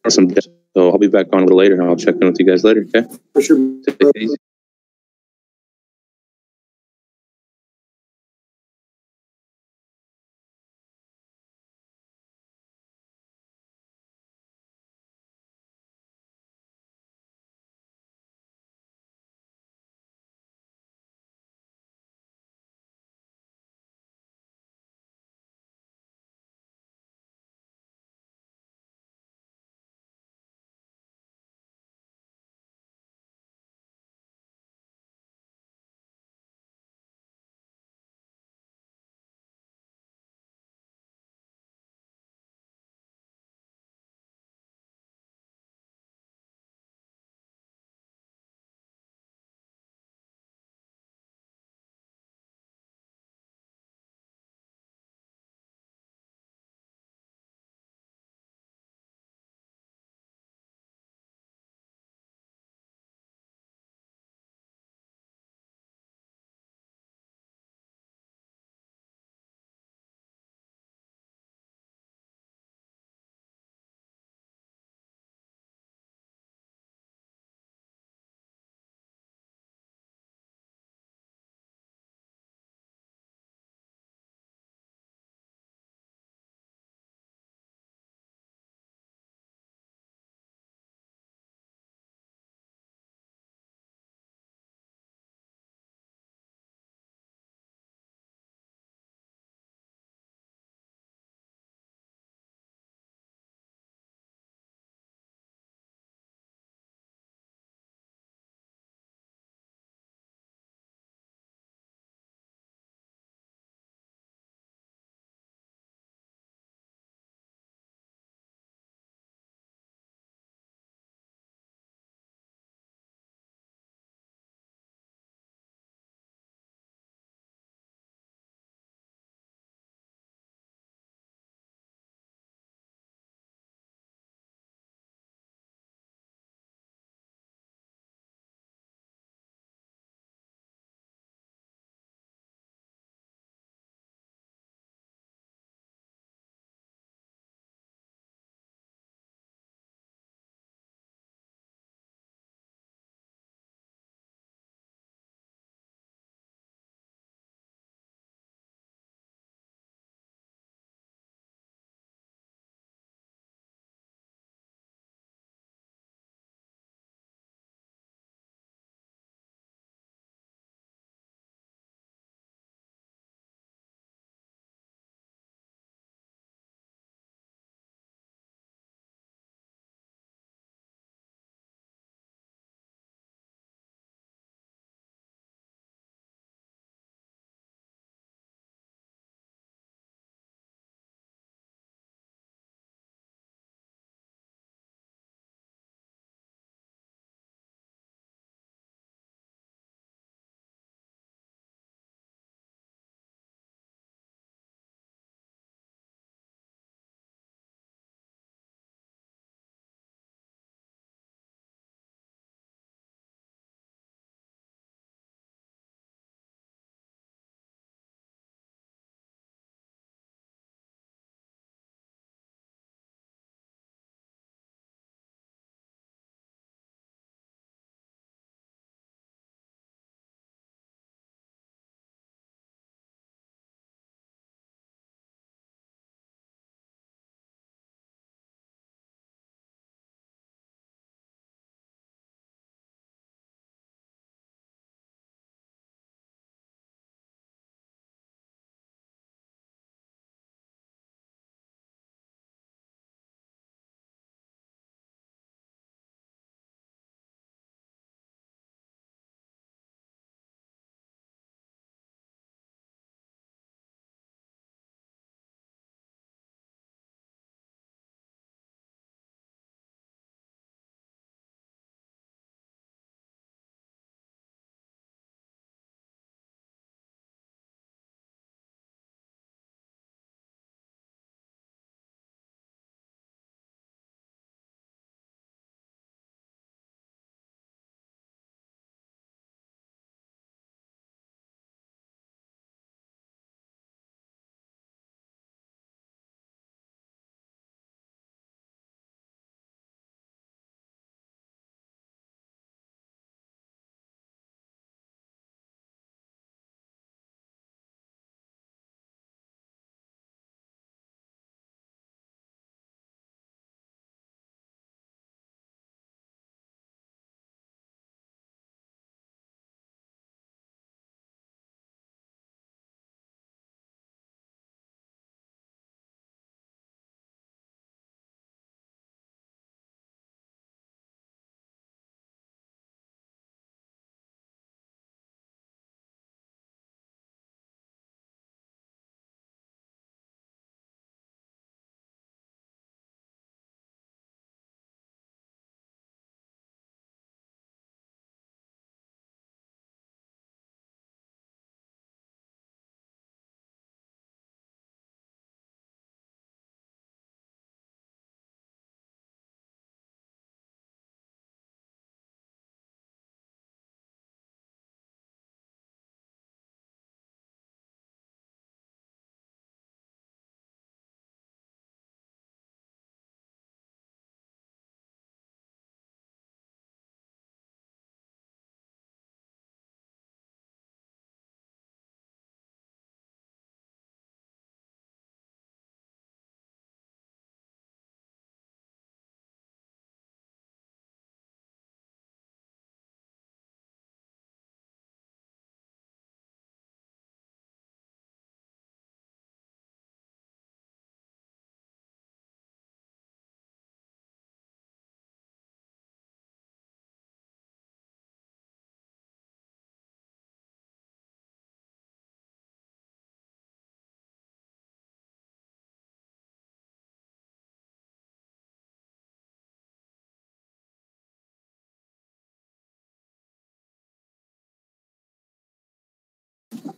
Awesome. So I'll be back on a little later, and I'll check in with you guys later. Okay. For sure. Take it easy.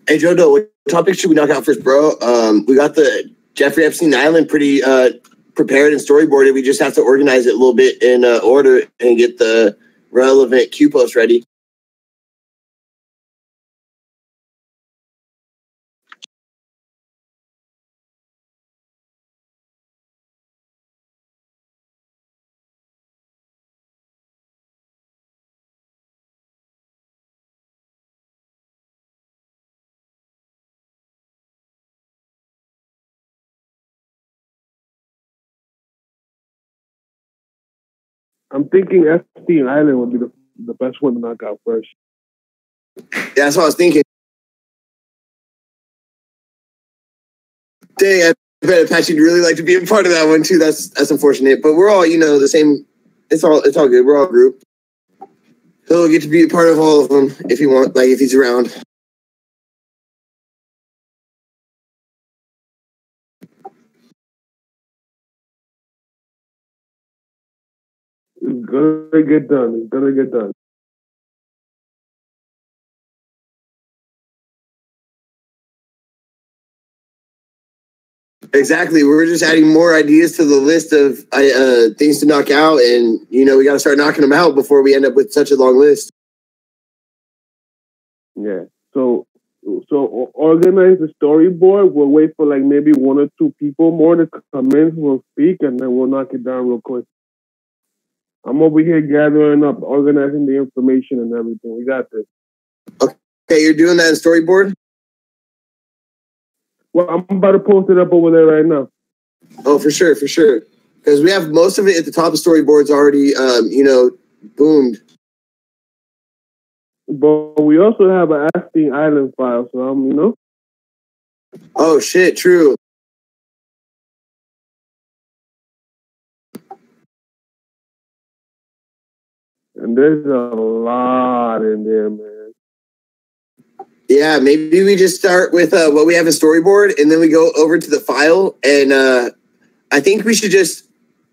Hey, Joe, what topic should we knock out first, bro? We got the Jeffrey Epstein Island pretty prepared and storyboarded. We just have to organize it a little bit in order and get the relevant Q posts ready. I'm thinking Epstein Island would be the best one to knock out first. Yeah, that's what I was thinking. Dang, I bet Apache would really like to be a part of that one too. That's unfortunate, but we're all the same. It's all good. We're all a group. He'll get to be a part of all of them if he wants, if he's around. It's gonna get done. It's gonna get done. Exactly. We're just adding more ideas to the list of things to knock out, and we got to start knocking them out before we end up with such a long list. Yeah. So organize the storyboard. We'll wait for maybe one or two people more to come in who will speak, and then we'll knock it down real quick. I'm over here gathering up, organizing the information and everything. We got this. Okay, you're doing that in storyboard? Well, I'm about to post it up over there right now. Oh, for sure. Because we have most of it at the top of storyboards already, boomed. But we also have an Epstein Island file, so Oh shit! True. And there's a lot in there, man. Yeah, maybe we just start with what we have in storyboard, and then we go over to the file. And I think we should just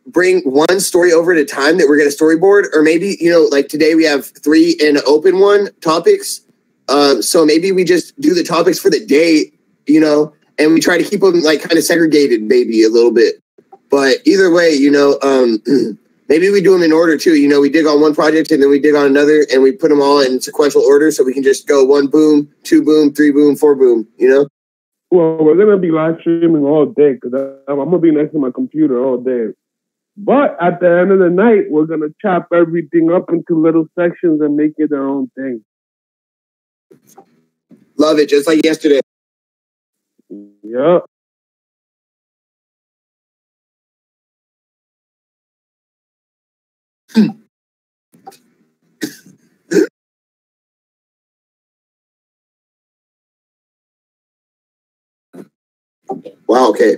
bring one story over at a time that we're going to storyboard, or maybe today we have 3 in an open one topics. So maybe we just do the topics for the day, and we try to keep them kind of segregated, maybe a little bit. But either way, maybe we do them in order too. We dig on one project and then we dig on another, and we put them all in sequential order so we can just go 1 boom, 2 boom, 3 boom, 4 boom. Well, we're gonna be live streaming all day because I'm gonna be next to my computer all day. But at the end of the night, we're gonna chop everything up into little sections and make it their own thing. Love it, just like yesterday. Yep. Wow. Okay.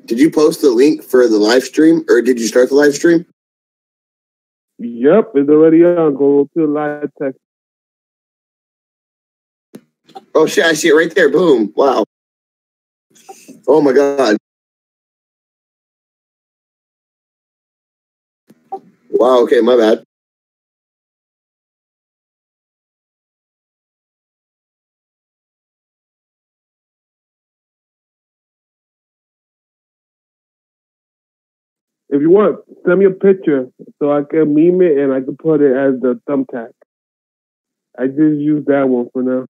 Did you post the link for the live stream, or did you start the live stream? Yep, it's already on. Go to the live text. Oh shit! I see it right there. Boom! Wow. Oh my god. Wow. Okay, my bad. If you want, send me a picture so I can meme it and I can put it as the thumbtack. I just use that one for now.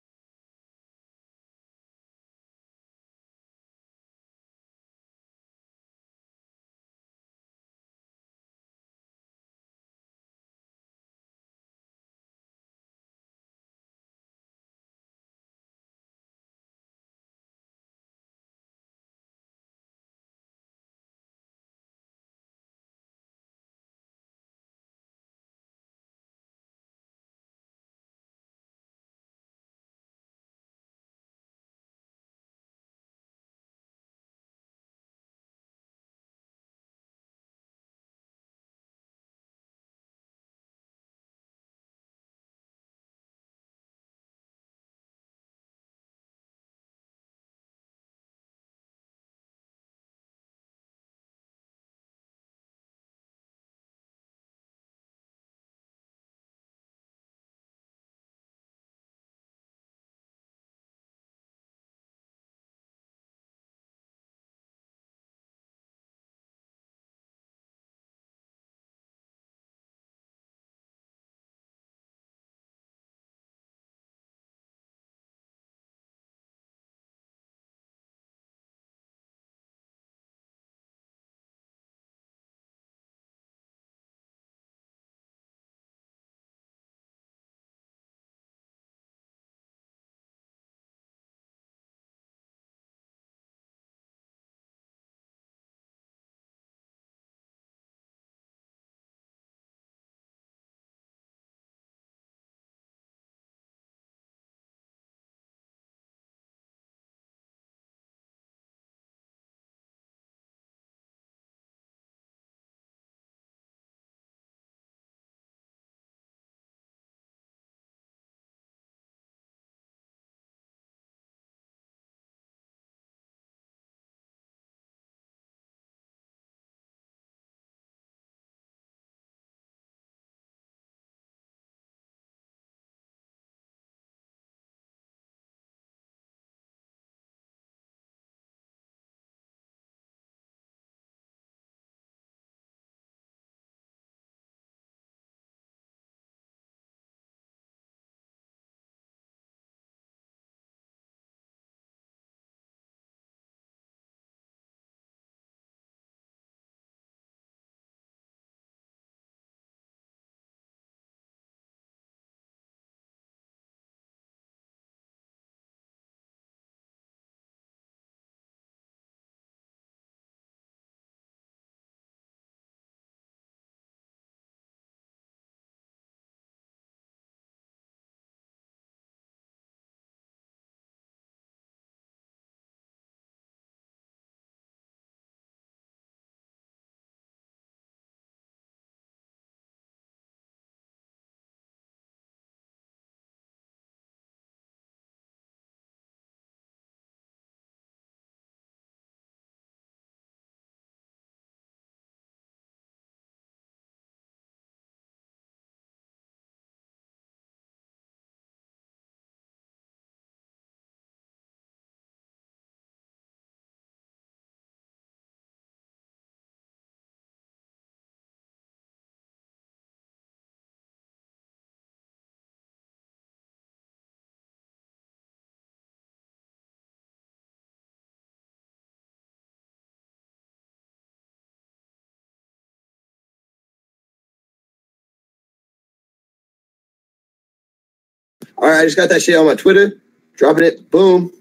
All right, I just got that shit on my Twitter. Dropping it. Boom.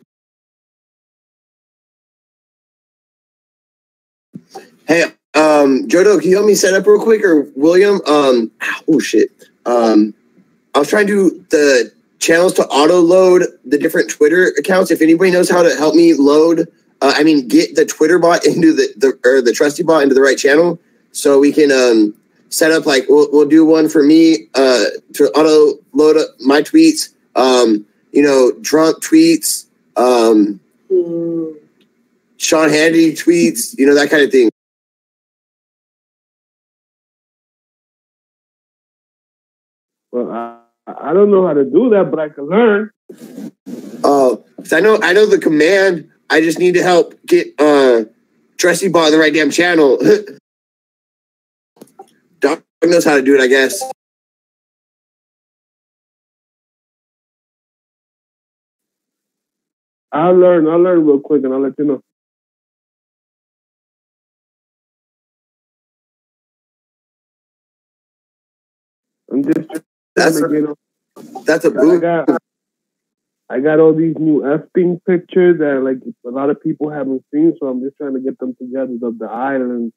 Hey, Jodo, can you help me set up real quick, or William? Oh shit. I was trying to do the channels to auto load the different Twitter accounts. If anybody knows how to help me load, get the Twitter bot into the trusty bot into the right channel, so we can set up like we'll do one for me to auto load up my tweets. Drunk tweets, Sean Hannity tweets, that kind of thing. Well, I don't know how to do that, but I can learn. Oh, I know the command. I just need to help get Trusty Bot in the right damn channel. Doc knows how to do it, I guess. I'll learn real quick, and I'll let you know. I'm just that's a boot. I got all these new Epstein pictures that like a lot of people haven't seen, so I'm just trying to get them together of the island.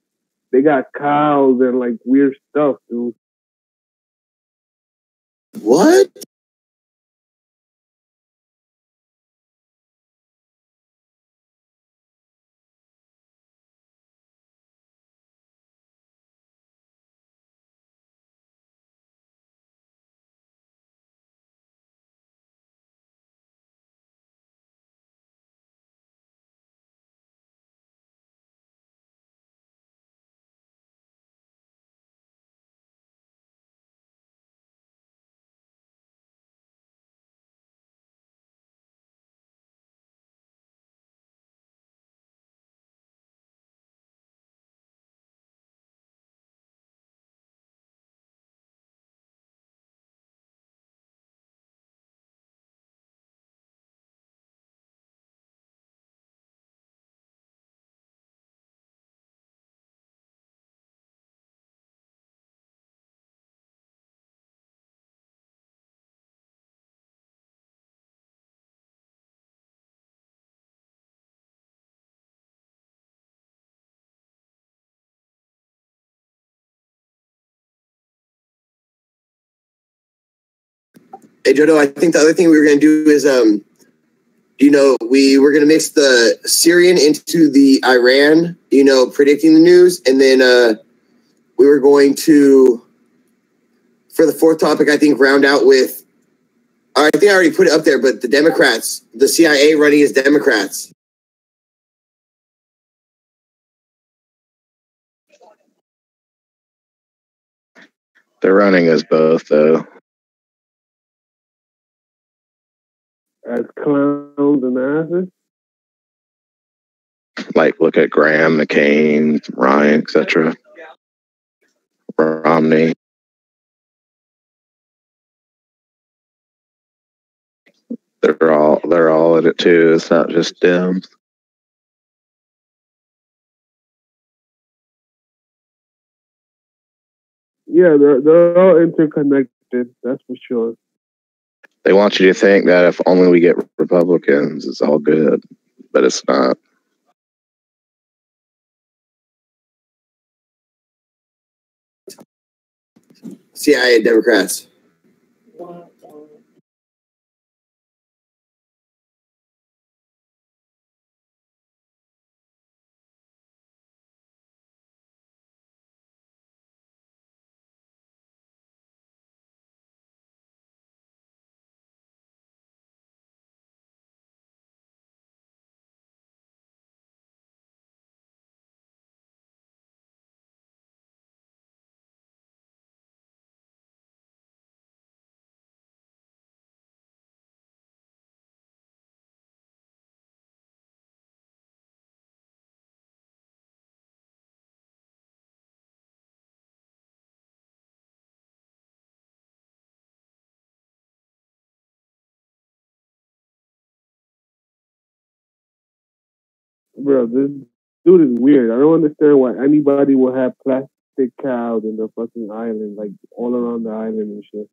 They got cows and like weird stuff, dude. What? Hey, Jodo, I think the other thing we were going to do is, we were going to mix the Syrian into the Iran, predicting the news. And then we were going to, for the fourth topic, I think, round out with, I think I already put it up there, but the Democrats, the CIA running as Democrats. They're running as both, though. As clowns and asses? Like, look at Graham, McCain, Ryan, etc. Romney. They're all in it, too. It's not just Dems. Yeah, they're all interconnected, that's for sure. They want you to think that if only we get Republicans, it's all good, but it's not. CIA Democrats. Bro, this dude is weird. I don't understand why anybody will have plastic cows in the fucking island, like all around the island and shit.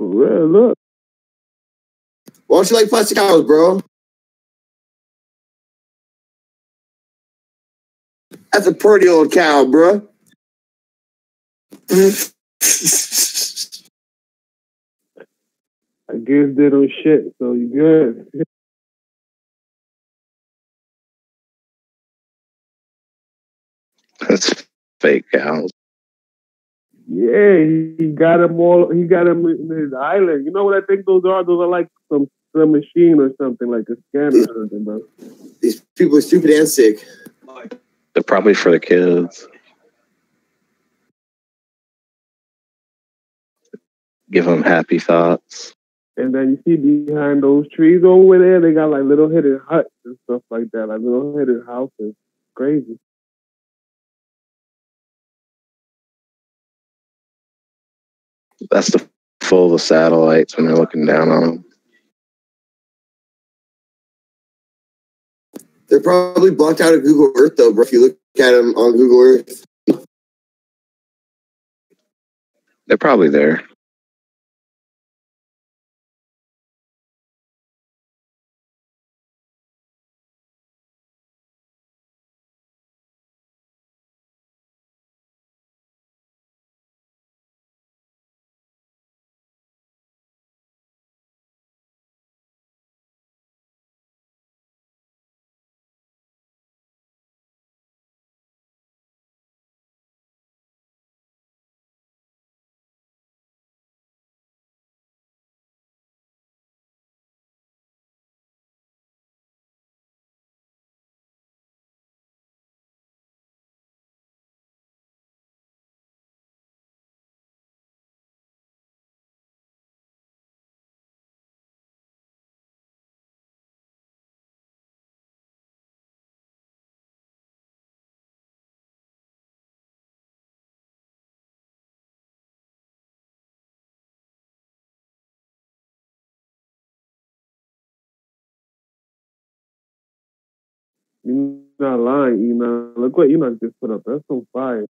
For real, look. Why don't you like plastic cows, bro? That's a pretty old cow, bro. I guess they don't shit, so you good. That's fake cows. Yeah, he got him all. He got him in his island. You know what I think those are? Those are like some machine or something, like a scanner or something, bro. These people are stupid and sick. They're probably for the kids. Give them happy thoughts. And then you see behind those trees over there, they got like little hidden huts and stuff like that, like little hidden houses. Crazy. That's the full of the satellites when they're looking down on them. They're probably blocked out of Google Earth, though, bro. If you look at them on Google Earth, They're probably there. You're not lying, Enoch. Look what Enoch just put up. That's so fire.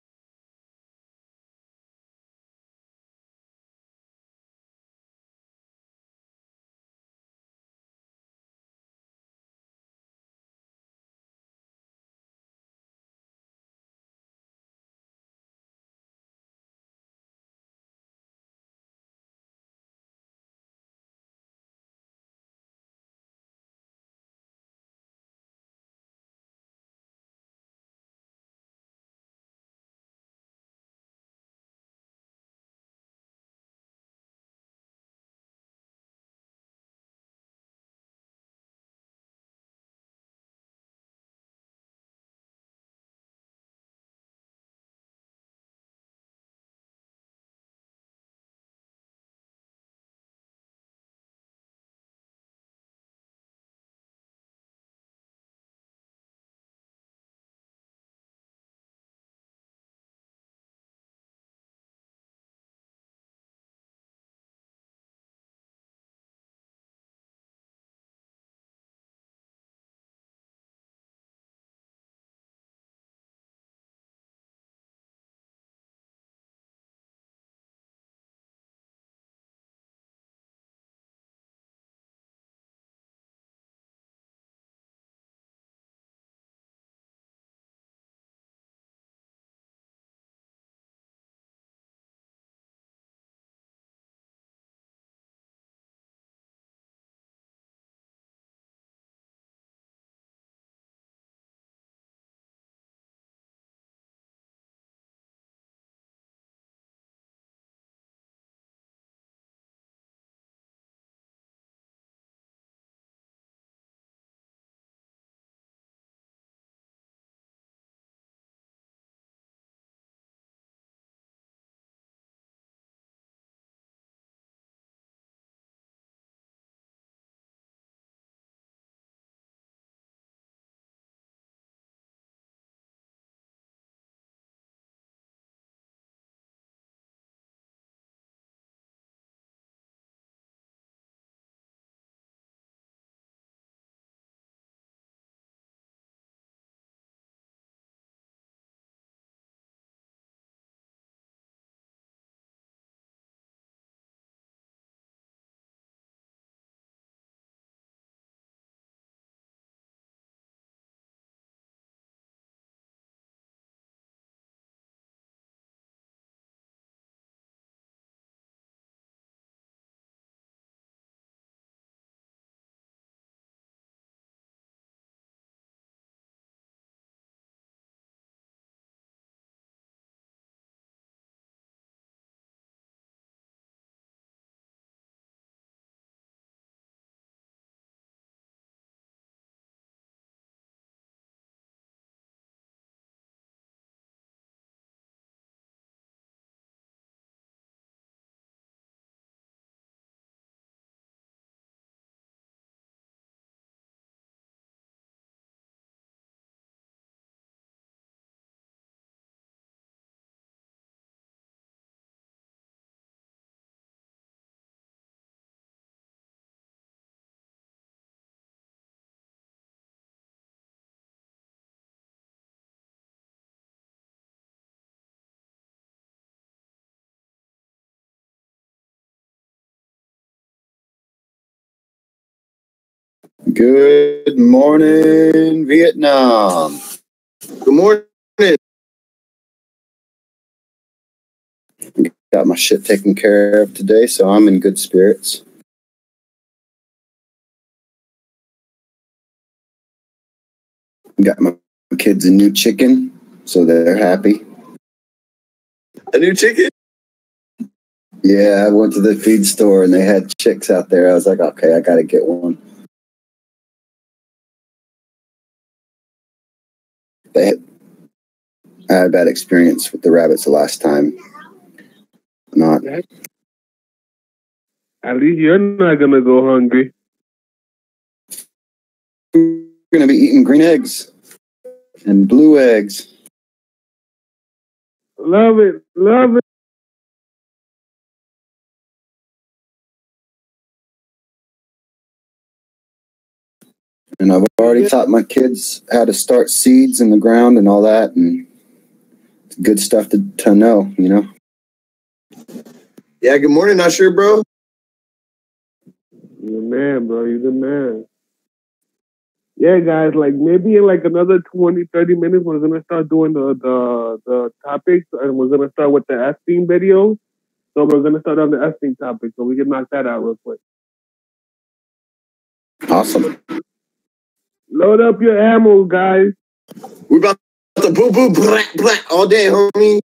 Good morning, Vietnam. Good morning. Got my shit taken care of today, so I'm in good spirits. Got my kids a new chicken, so they're happy. A new chicken? Yeah, I went to the feed store and they had chicks out there. I was like, okay, I gotta get one. I had a bad experience with the rabbits the last time. Not. At least you're not gonna go hungry. We're gonna be eating green eggs and blue eggs. Love it. Love it. And I've already taught my kids how to start seeds in the ground and all that, and it's good stuff to know, you know? Yeah, good morning, not sure, bro. You're the man, bro. You're the man. Yeah, guys, like maybe in like another 20, 30 minutes, we're going to start doing the topics, and we're going to start with the Epstein video. So we're going to start on the Epstein topic, so we can knock that out real quick. Awesome. Load up your ammo, guys. We're about to boo boo black black all day, homie.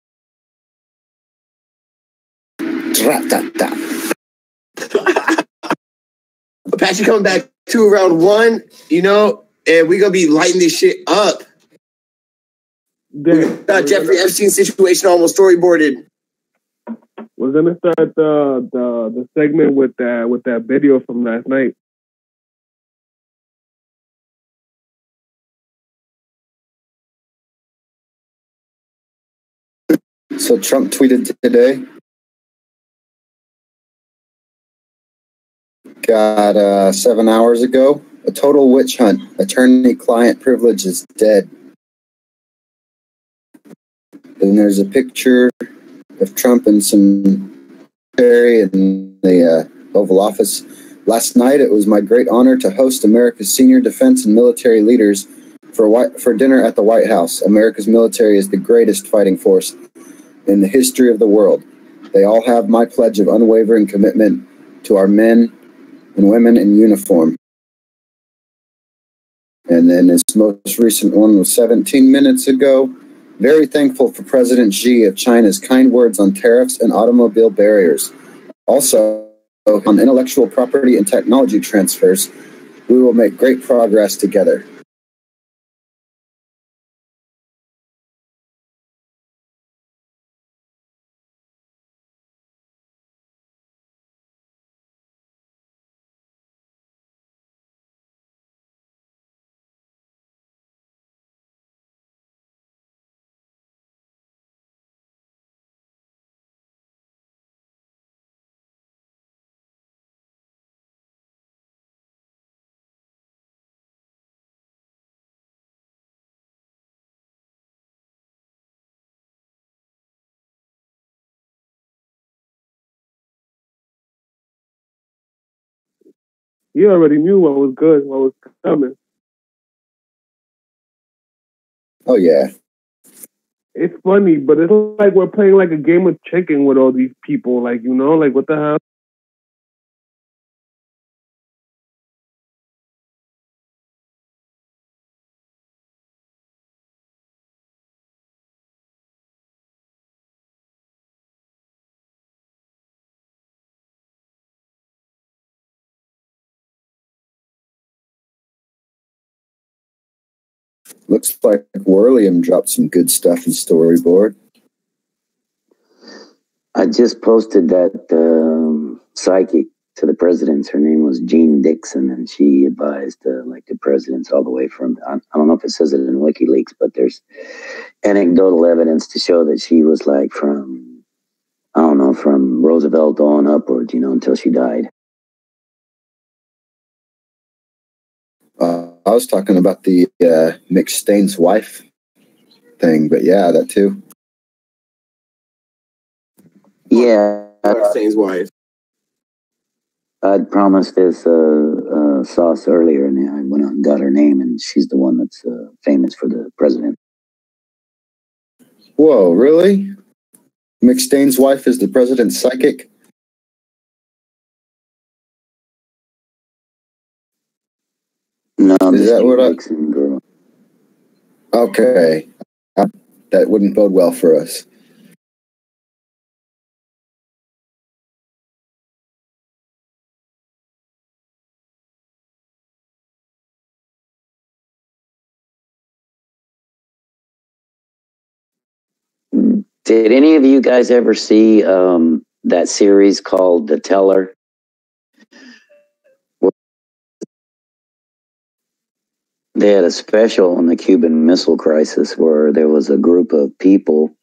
Apache coming back to around 1, you know, and we're going to be lighting this shit up. We got Jeffrey Epstein situation almost storyboarded. We're gonna start the segment with that video from last night. So Trump tweeted today, got 7 hours ago, a total witch hunt. Attorney-client privilege is dead. Then there's a picture of Trump and some Perry in the Oval Office. Last night, it was my great honor to host America's senior defense and military leaders for dinner at the White House. America's military is the greatest fighting force in the history of the world. They all have my pledge of unwavering commitment to our men and women in uniform. And then his most recent one was 17 minutes ago. Very thankful for President Xi of China's kind words on tariffs and automobile barriers. Also, on intellectual property and technology transfers, we will make great progress together. He already knew what was good, what was coming. Oh, yeah. It's funny, but it's like we're playing like a game of chicken with all these people. Like, you know, like what the hell? Looks like Whirlium dropped some good stuff in Storyboard. I just posted that psychic to the presidents. Her name was Jean Dixon, and she advised like the presidents all the way from, I don't know if it says it in WikiLeaks, but there's anecdotal evidence to show that she was like from, I don't know, from Roosevelt on upwards, you know, until she died. I was talking about the Mick Staines' wife thing, but yeah, that too. Yeah. Staines' wife. I'd promised this Sauce earlier, and I went out and got her name, and she's the one that's famous for the president. Whoa, really? McStain's wife is the president's psychic? No, Is this that what I... Dixon girl. Okay. That wouldn't bode well for us. Did any of you guys ever see that series called The Teller? They had a special on the Cuban Missile Crisis where there was a group of people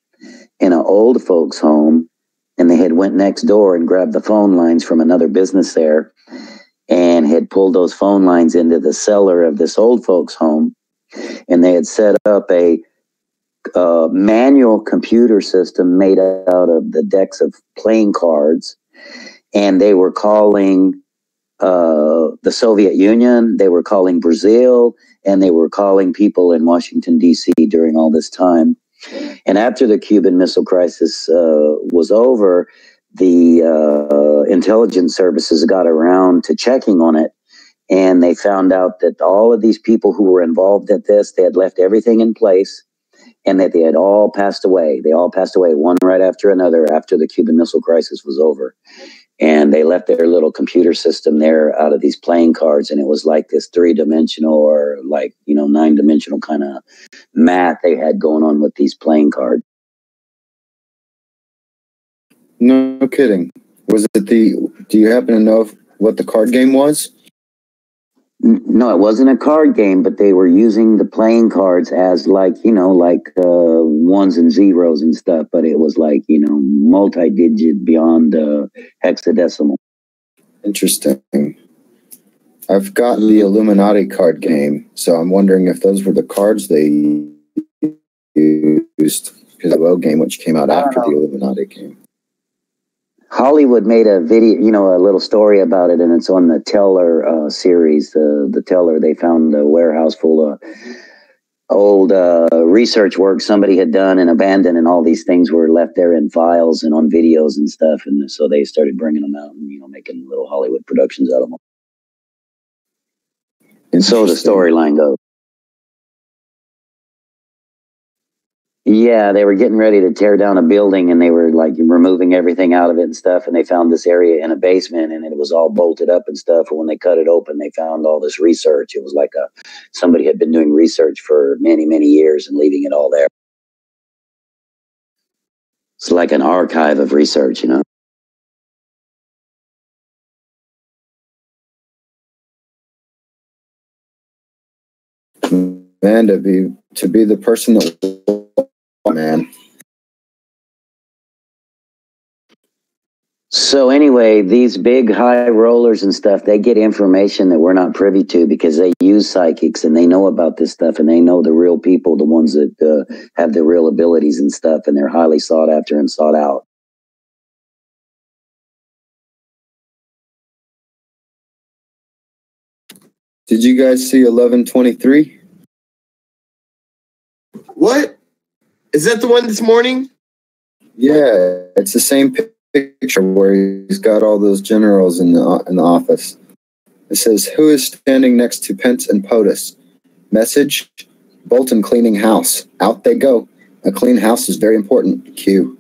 in an old folks home, and they had went next door and grabbed the phone lines from another business there and had pulled those phone lines into the cellar of this old folks home, and they had set up a manual computer system made out of the decks of playing cards, and they were calling the Soviet Union, they were calling Brazil, and they were calling people in Washington, D.C. during all this time. And after the Cuban Missile Crisis was over, the intelligence services got around to checking on it, and they found out that all of these people who were involved in this, they had left everything in place, and that they had all passed away. They all passed away, one right after another, after the Cuban Missile Crisis was over. And they left their little computer system there out of these playing cards, and it was like this 3-dimensional or 9-dimensional kind of math they had going on with these playing cards. No kidding. Was it do you happen to know what the card game was? No, it wasn't a card game, but they were using the playing cards as ones and zeros and stuff, but it was multi-digit beyond hexadecimal. Interesting. I've got the Illuminati card game, so I'm wondering if those were the cards they used, because the WoW game, which came out after the Illuminati game. Hollywood made a video, a little story about it, and it's on the Teller series. The Teller, they found a warehouse full of old research work somebody had done and abandoned, and all these things were left there in files and on videos and stuff. And so they started bringing them out and making little Hollywood productions out of them. And so the storyline goes. Yeah, they were getting ready to tear down a building, and they were removing everything out of it and stuff. And they found this area in a basement, and it was all bolted up and stuff. And when they cut it open, they found all this research. It was like somebody had been doing research for many, many years and leaving it all there. It's like an archive of research, Man, to be the person that, man. So anyway, these big high rollers and stuff, they get information that we're not privy to because they use psychics and they know about this stuff, and they know the real people, the ones that have the real abilities and stuff, and they're highly sought after and sought out. Did you guys see 1123? What? Is that the one this morning? Yeah, it's the same picture where he's got all those generals in the office. It says, "Who is standing next to Pence and POTUS?" Message: Bolton cleaning house. Out they go. A clean house is very important. Q.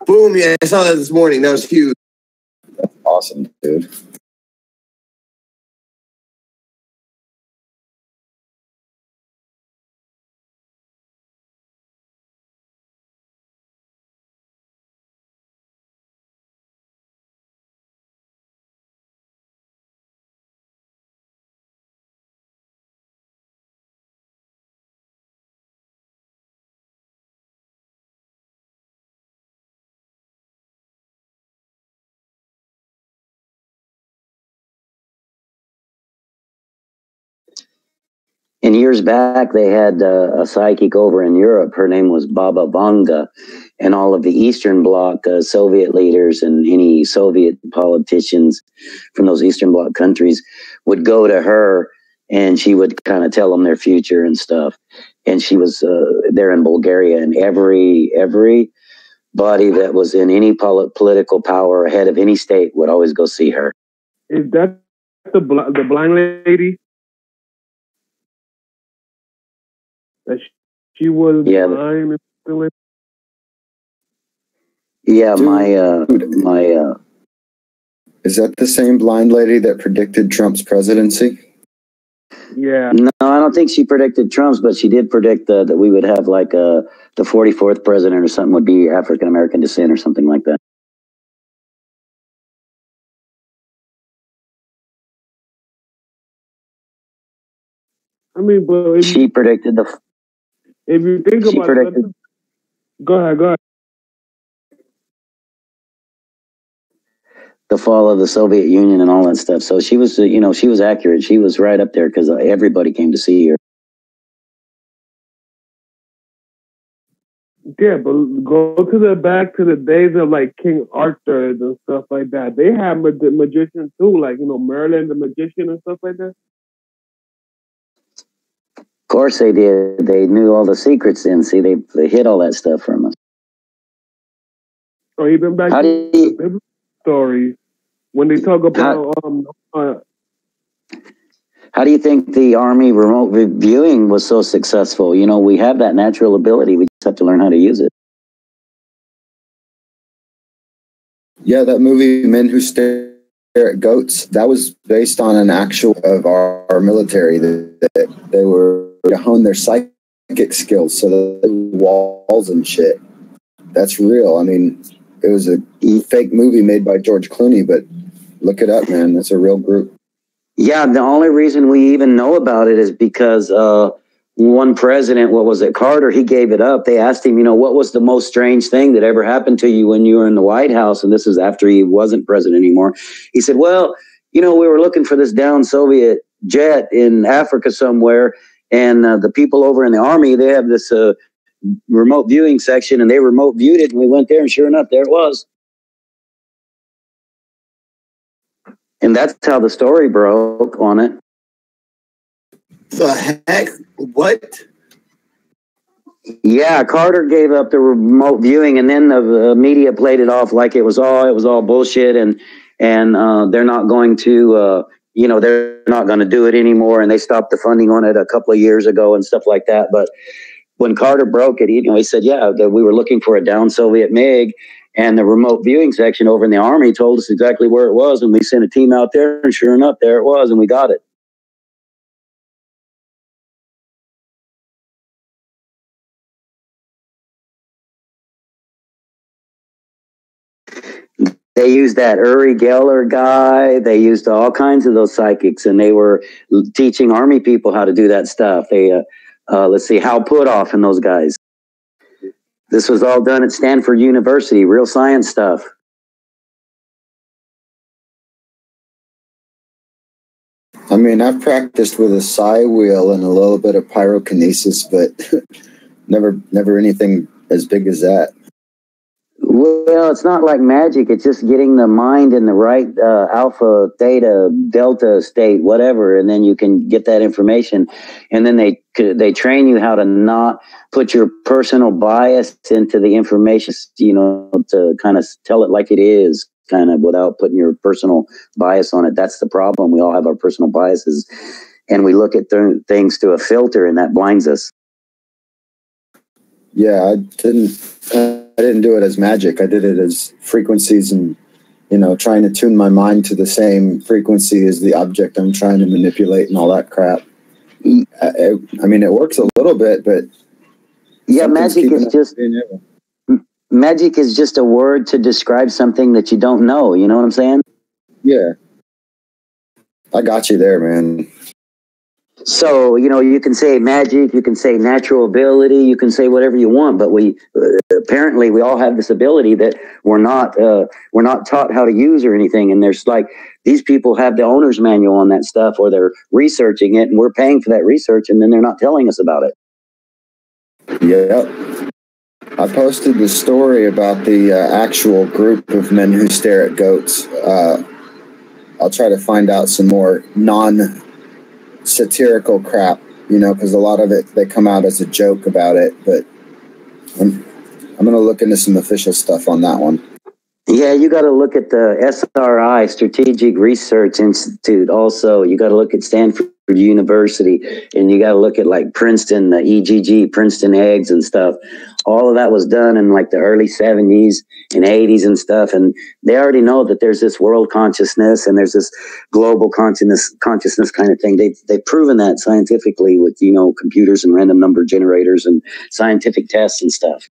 Boom! Yeah, I saw that this morning. That was huge. That's awesome, dude. And years back, they had a psychic over in Europe. Her name was Baba Vanga, and all of the Eastern Bloc Soviet leaders and any Soviet politicians from those Eastern Bloc countries would go to her, and she would kind of tell them their future and stuff. And she was there in Bulgaria, and everybody that was in any political power head of any state would always go see her. Is that the blind lady? That she was blind and still in? Yeah, Dude. my Is that the same blind lady that predicted Trump's presidency? Yeah. No, I don't think she predicted Trump's, but she did predict that we would have like the 44th president or something would be African American descent or something like that. I mean, but She predicted the. If you think She about predicted. it, go ahead. The fall of the Soviet Union and all that stuff. So she was, she was accurate. She was right up there because everybody came to see her. Yeah, but go to back to the days of like King Arthur and stuff like that. They had magicians too, like Merlin the magician and stuff like that. Of course they did. They knew all the secrets then. See, they hid all that stuff from us. Or even back to the biblical stories when they talk about how do you think the Army remote viewing was so successful? We have that natural ability. We just have to learn how to use it. Yeah, that movie Men Who Stare at Goats, that was based on an actual of our military that they were to hone their psychic skills, so the walls and shit. That's real. I mean, it was a fake movie made by George Clooney, but look it up, man. That's a real group. Yeah, the only reason we even know about it is because one president, what was it, Carter, he gave it up. They asked him, what was the most strange thing that ever happened to you when you were in the White House? And this is after he wasn't president anymore. He said, well, we were looking for this downed Soviet jet in Africa somewhere. And the people over in the Army, they have this remote viewing section, and they remote viewed it. And we went there, and sure enough, there it was. And that's how the story broke on it. The heck? What? Yeah, Carter gave up the remote viewing, and then the media played it off like it was all bullshit, and they're not going to, they're not going to do it anymore, and they stopped the funding on it a couple of years ago and stuff like that. But when Carter broke it, he said, yeah, that we were looking for a down Soviet MiG. And the remote viewing section over in the Army told us exactly where it was, and we sent a team out there, and sure enough, there it was, and we got it. They used that Uri Geller guy. They used all kinds of those psychics, and they were teaching Army people how to do that stuff. They, let's see, Hal Puthoff and those guys. This was all done at Stanford University, real science stuff. I mean, I've practiced with a psi wheel and a little bit of pyrokinesis, but never anything as big as that. Well, it's not like magic. It's just getting the mind in the right alpha, theta, delta state, whatever, and then you can get that information. And then they train you how to not put your personal bias into the information, to kind of tell it like it is, kind of without putting your personal bias on it. That's the problem. We all have our personal biases, and we look at things through a filter, and that blinds us. Yeah, I didn't do it as magic. I did it as frequencies and, trying to tune my mind to the same frequency as the object I'm trying to manipulate and all that crap. I mean, it works a little bit, but yeah, magic is just a word to describe something that you don't know. You know what I'm saying? Yeah. I got you there, man. So, you know, you can say magic, you can say natural ability, you can say whatever you want, but apparently we all have this ability that we're not taught how to use or anything. And there's like, these people have the owner's manual on that stuff, or they're researching it and we're paying for that research, and then they're not telling us about it. Yep. I posted the story about the actual group of men who stare at goats. I'll try to find out some more non-satirical crap, you know, because a lot of it, they come out as a joke about it. But I'm going to look into some official stuff on that one. Yeah, you got to look at the SRI, Strategic Research Institute. Also, you got to look at Stanford University, and you got to look at like Princeton, the EGG, Princeton eggs and stuff. All of that was done in like the early 70s and 80s and stuff. And they already know that there's this world consciousness and there's this global consciousness kind of thing. They've proven that scientifically with, you know, computers and random number generators and scientific tests and stuff.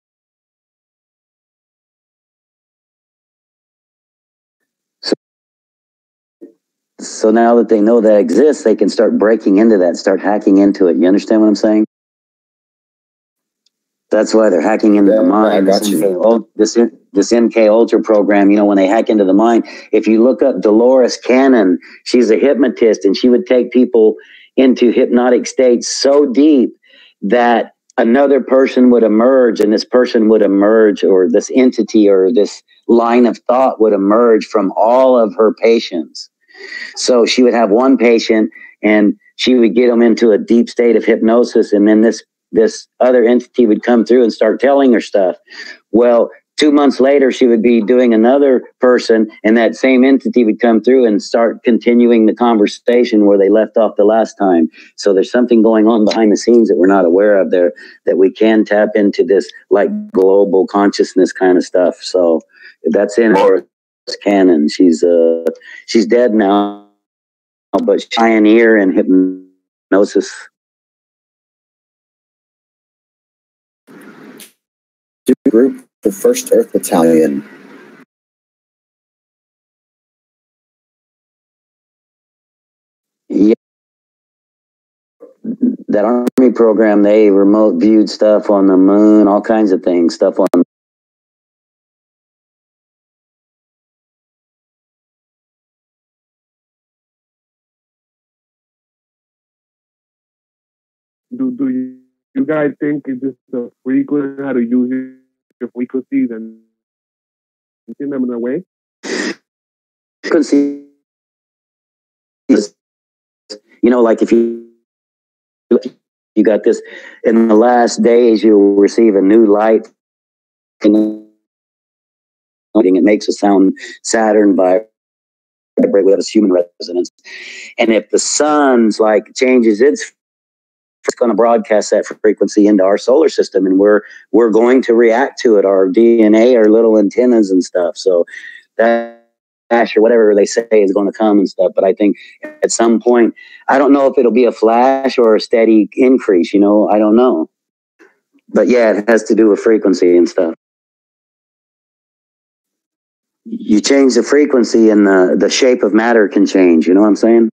So now that they know that exists, they can start breaking into that, start hacking into it. You understand what I'm saying? That's why they're hacking into the mind. I got you. This MK Ultra program, you know, when they hack into the mind, if you look up Dolores Cannon, she's a hypnotist, and she would take people into hypnotic states so deep that another person would emerge, and this person would emerge, or this entity or this line of thought would emerge from all of her patients. So she would have one patient and she would get them into a deep state of hypnosis, and then this other entity would come through and start telling her stuff. Well, 2 months later, she would be doing another person, and that same entity would come through and start continuing the conversation where they left off the last time. So there's something going on behind the scenes that we're not aware of there, that we can tap into this like global consciousness kind of stuff. So that's in Dolores Cannon. She's dead now, but she's a pioneer in hypnosis. Group, the First Earth Battalion. Yeah, that Army program, they remote viewed stuff on the moon, all kinds of things, stuff on. Do you guys think it's just a frequency, how to use your frequencies and send them in a way? Frequency is, you know, like if you got this in the last days, you'll receive a new light. It makes a sound Saturn vibrate with its human resonance. And if the sun's like changes it's going to broadcast that frequency into our solar system, and we're going to react to it. Our DNA, our little antennas and stuff. So that flash or whatever they say is going to come and stuff. But I think at some point, I don't know if it'll be a flash or a steady increase. You know, I don't know. But yeah, it has to do with frequency and stuff. You change the frequency, and the shape of matter can change. You know what I'm saying?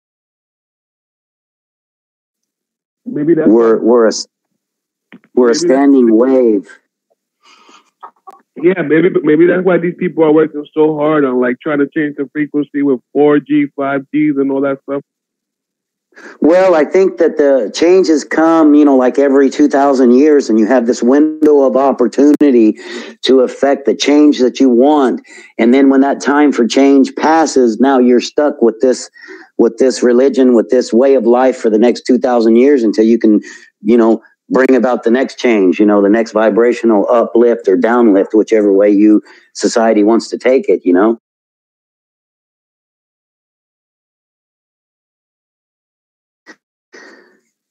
Maybe that's we're a standing wave. Yeah, maybe that's why these people are working so hard on like trying to change the frequency with 4G, 5Gs, and all that stuff. Well, I think that the changes come, you know, like every 2,000 years, and you have this window of opportunity to affect the change that you want. And then when that time for change passes, now you're stuck with this religion, with this way of life for the next 2,000 years until you can, you know, bring about the next change, you know, the next vibrational uplift or downlift, whichever way society wants to take it, you know.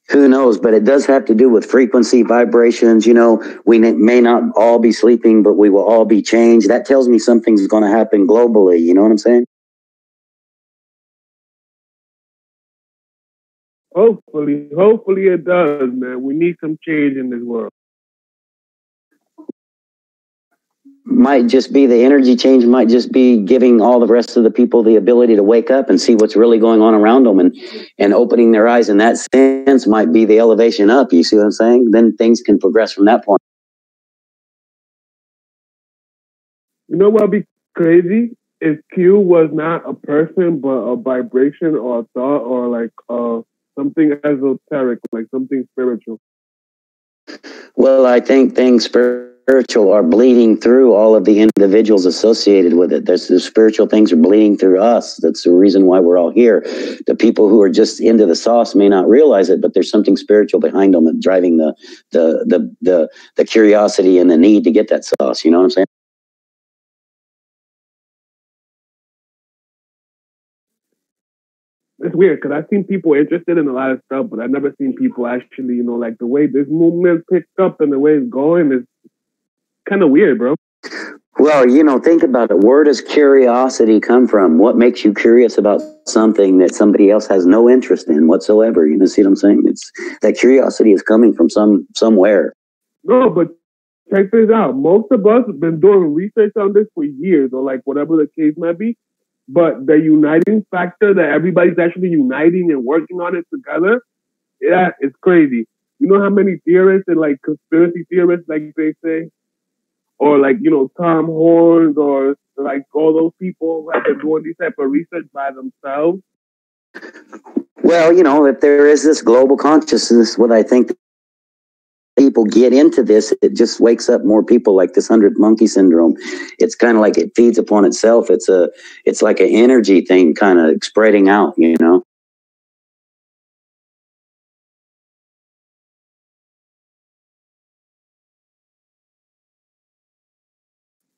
Who knows? But it does have to do with frequency, vibrations. You know, we may not all be sleeping, but we will all be changed. That tells me something's going to happen globally. You know what I'm saying? Hopefully it does, man. We need some change in this world. might just be the energy change, might just be giving all the rest of the people the ability to wake up and see what's really going on around them, and opening their eyes in that sense might be the elevation up. You see what I'm saying? Then things can progress from that point. You know what would be crazy? If Q was not a person, but a vibration or a thought or like something esoteric, like something spiritual. Well, I think things spiritual are bleeding through all of the individuals associated with it. The spiritual things are bleeding through us. That's the reason why we're all here. The people who are just into the sauce may not realize it, but there's something spiritual behind them and driving the curiosity and the need to get that sauce. You know what I'm saying? It's weird because I've seen people interested in a lot of stuff, but I've never seen people actually, you know, like the way this movement picked up and the way it's going is kind of weird, bro. Well, you know, think about it. Where does curiosity come from? What makes you curious about something that somebody else has no interest in whatsoever? You know, see what I'm saying? It's that curiosity is coming from somewhere. No, but check this out. Most of us have been doing research on this for years, or like whatever the case might be. But the uniting factor that everybody's actually uniting and working on it together, yeah, it's crazy. You know how many theorists and like conspiracy theorists, like they say, or like, you know, Tom Horns or like all those people have been doing these type of research by themselves? Well, you know, if there is this global consciousness, what I think people get into this, it just wakes up more people, like this 100 monkey syndrome. It's kind of like it feeds upon itself. It's like an energy thing kind of spreading out, you know?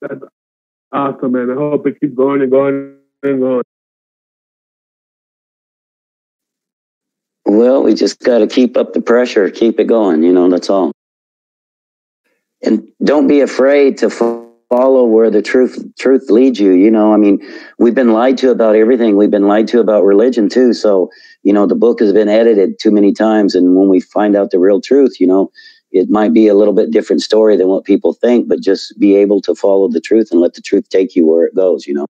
That's awesome, man. I hope it keeps going and going and going. Well, we just got to keep up the pressure, keep it going, you know, that's all. And don't be afraid to follow where the truth leads you. You know, I mean, we've been lied to about everything. We've been lied to about religion too. So, you know, the book has been edited too many times. And when we find out the real truth, you know, it might be a little bit different story than what people think, but just be able to follow the truth and let the truth take you where it goes, you know.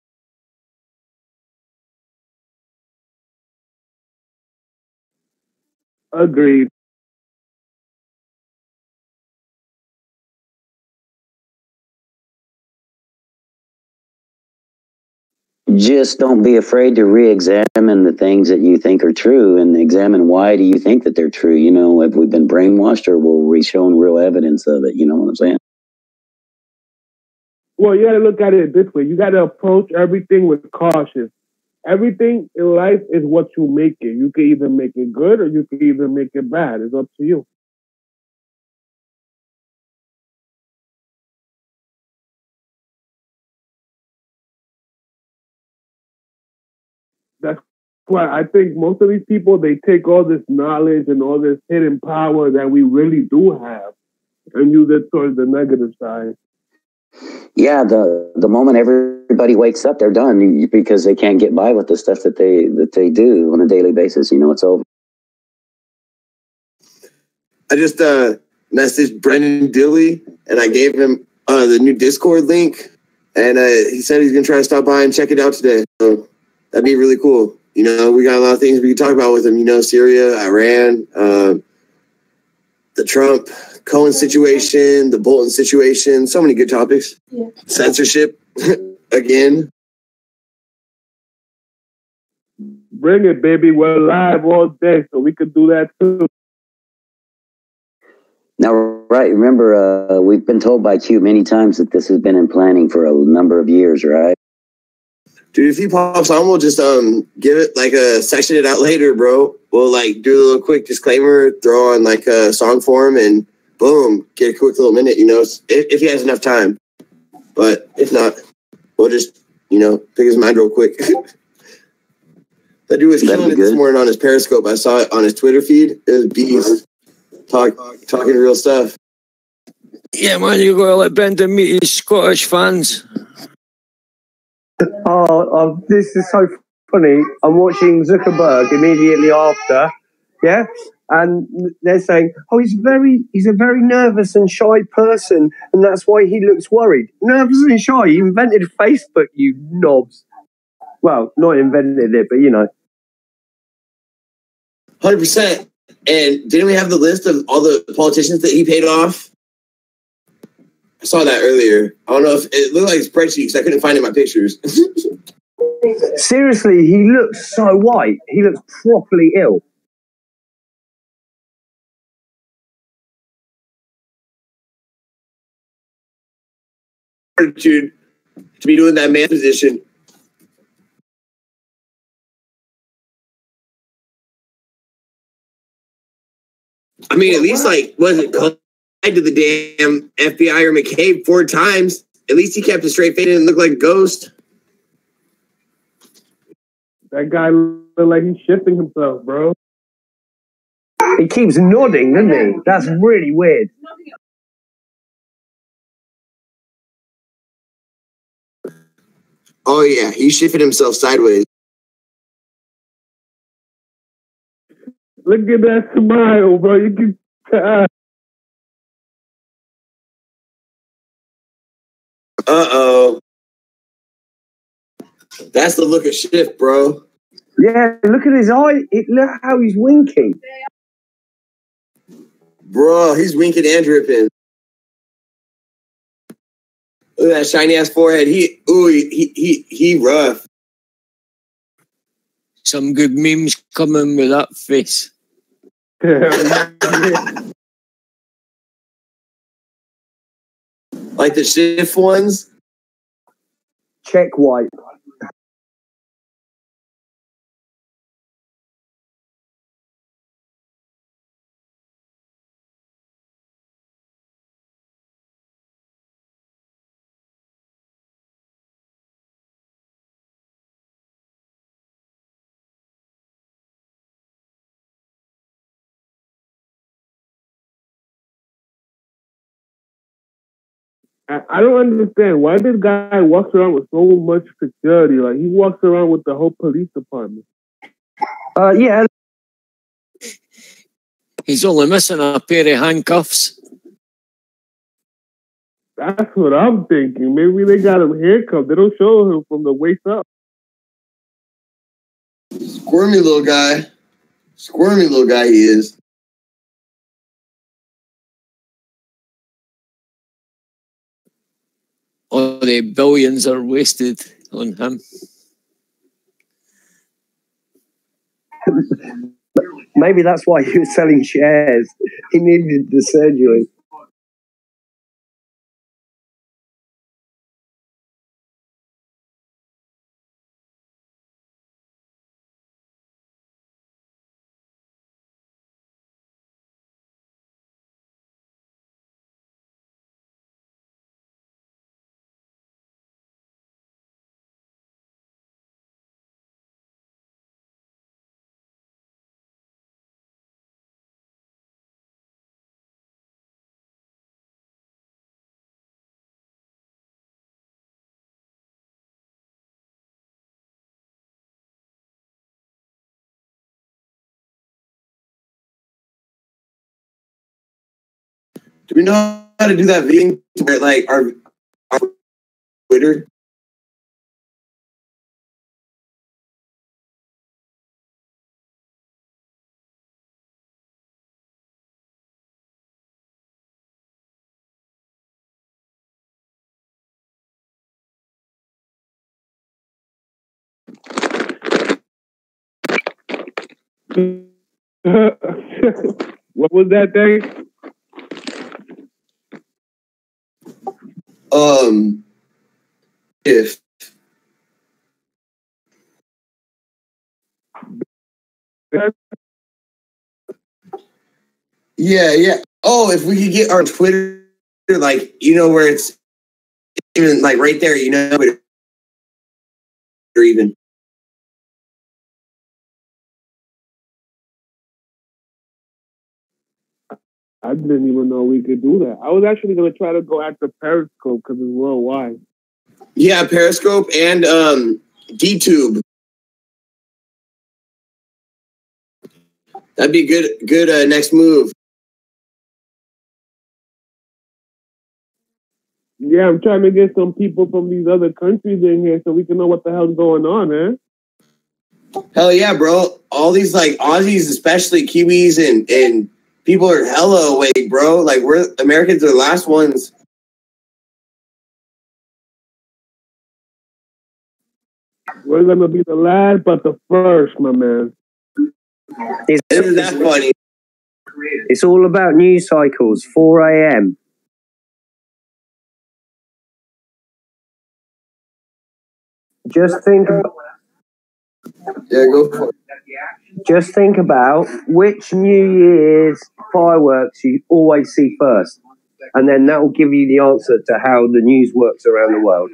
Agreed. Just don't be afraid to re-examine the things that you think are true and examine why do you think that they're true. You know, have we been brainwashed or were we shown real evidence of it? You know what I'm saying? Well, you got to look at it this way. You got to approach everything with caution. Everything in life is what you make it. You can either make it good or you can either make it bad. It's up to you. That's why I think most of these people, they take all this knowledge and all this hidden power that we really do have and use it towards the negative side. Yeah, the moment everybody wakes up, they're done because they can't get by with the stuff that they do on a daily basis. You know, it's over. I just messaged Brendan Dilly and I gave him the new Discord link, and he said he's gonna try to stop by and check it out today. So that'd be really cool. You know, we got a lot of things we can talk about with him. You know, Syria, Iran, the Trump Cohen situation, the Bolton situation, so many good topics. Yeah. Censorship again. Bring it, baby. We're live all day, so we could do that too. Now, right, remember, we've been told by Q many times that this has been in planning for a number of years, right? Dude, if he pops on, we'll just give it like section it out later, bro. We'll like do a little quick disclaimer, throw on like a song for him, and boom, get a quick little minute, you know, if he has enough time. But if not, we'll just, you know, pick his mind real quick. That dude was killing it this morning on his Periscope. I saw it on his Twitter feed. It was beast. Talking real stuff. Yeah, man, you gotta let Brendan meet his Scottish fans. Oh, this is so funny. I'm watching Zuckerberg immediately after, yeah? And they're saying, oh, he's a very nervous and shy person, and that's why he looks worried. Nervous and shy. He invented Facebook, you knobs. Well, not invented it, but you know. 100%. And didn't we have the list of all the politicians that he paid off? I saw that earlier. I don't know if it looked like a spreadsheet because I couldn't find it in my pictures. Seriously, he looks so white. He looks properly ill. To be doing that man position. I mean, at least wasn't tied to the damn FBI or McCabe 4 times. At least he kept a straight face and looked like a ghost. That guy looked like he's shifting himself, bro. He keeps nodding, doesn't he? That's really weird. Oh, yeah. He shifted himself sideways. Look at that smile, bro. You can tell. Uh-oh. That's the look of shift, bro. Yeah, look at his eye. Look how he's winking. Bro, he's winking and dripping. Look at that shiny ass forehead. He rough. Some good memes coming with that face. Like the shift ones? Check white. I don't understand. Why this guy walks around with so much security? Like, he walks around with the whole police department. Yeah. He's only missing a pair of handcuffs. That's what I'm thinking. Maybe they got him handcuffed. They don't show him from the waist up. Squirmy little guy. Squirmy little guy he is. All the billions are wasted on him. Maybe that's why he was selling shares. He needed the surgery. Do we know how to do that video where like our Twitter? What was that thing? If yeah. Oh, if we could get our Twitter, like, you know, where it's even like right there, you know, or even. I didn't even know we could do that. I was actually going to try to go after Periscope because it's worldwide. Yeah, Periscope and DTube. That'd be good next move. Yeah, I'm trying to get some people from these other countries in here so we can know what the hell's going on, man. Hell yeah, bro. All these like Aussies, especially Kiwis and people are hella awake, bro. Like Americans are the last ones. We're gonna be the last but the first, my man. Isn't that funny? It's all about news cycles, 4 a.m. Just think about which New Year's fireworks you always see first, and then that will give you the answer to how the news works around the world.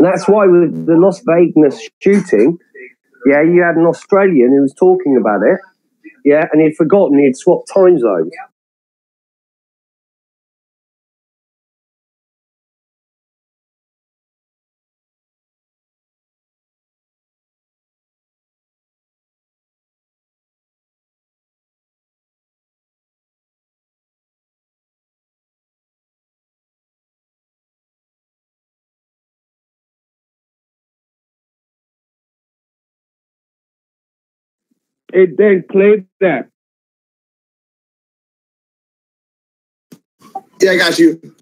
That's why with the Las Vegas shooting, yeah, you had an Australian who was talking about it, yeah, and he'd forgotten he'd swapped time zones. Hey, Dan, play that. Yeah, I got you.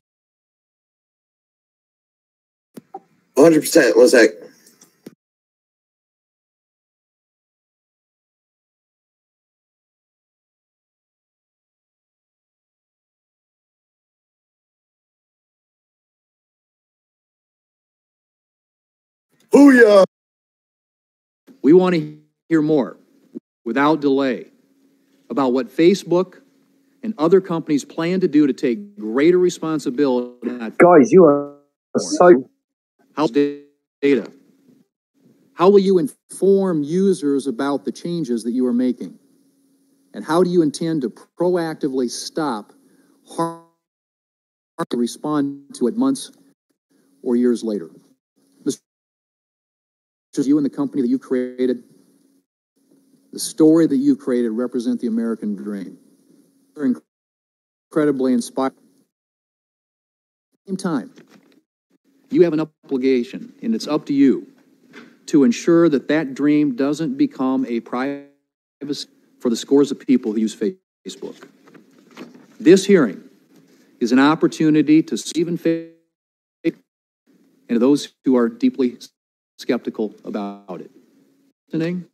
100%. One sec. Booyah! We want to hear more, without delay, about what Facebook and other companies plan to do to take greater responsibility. Guys, you are so... How's data? How will you inform users about the changes that you are making? And how do you intend to proactively stop harm to respond to it months or years later? Mr. You and the company that you created, the story that you created represent the American dream. They're incredibly inspiring. At the same time, you have an obligation, and it's up to you to ensure that that dream doesn't become a privacy for the scores of people who use Facebook. This hearing is an opportunity to even Facebook and to those who are deeply skeptical about it. Listening,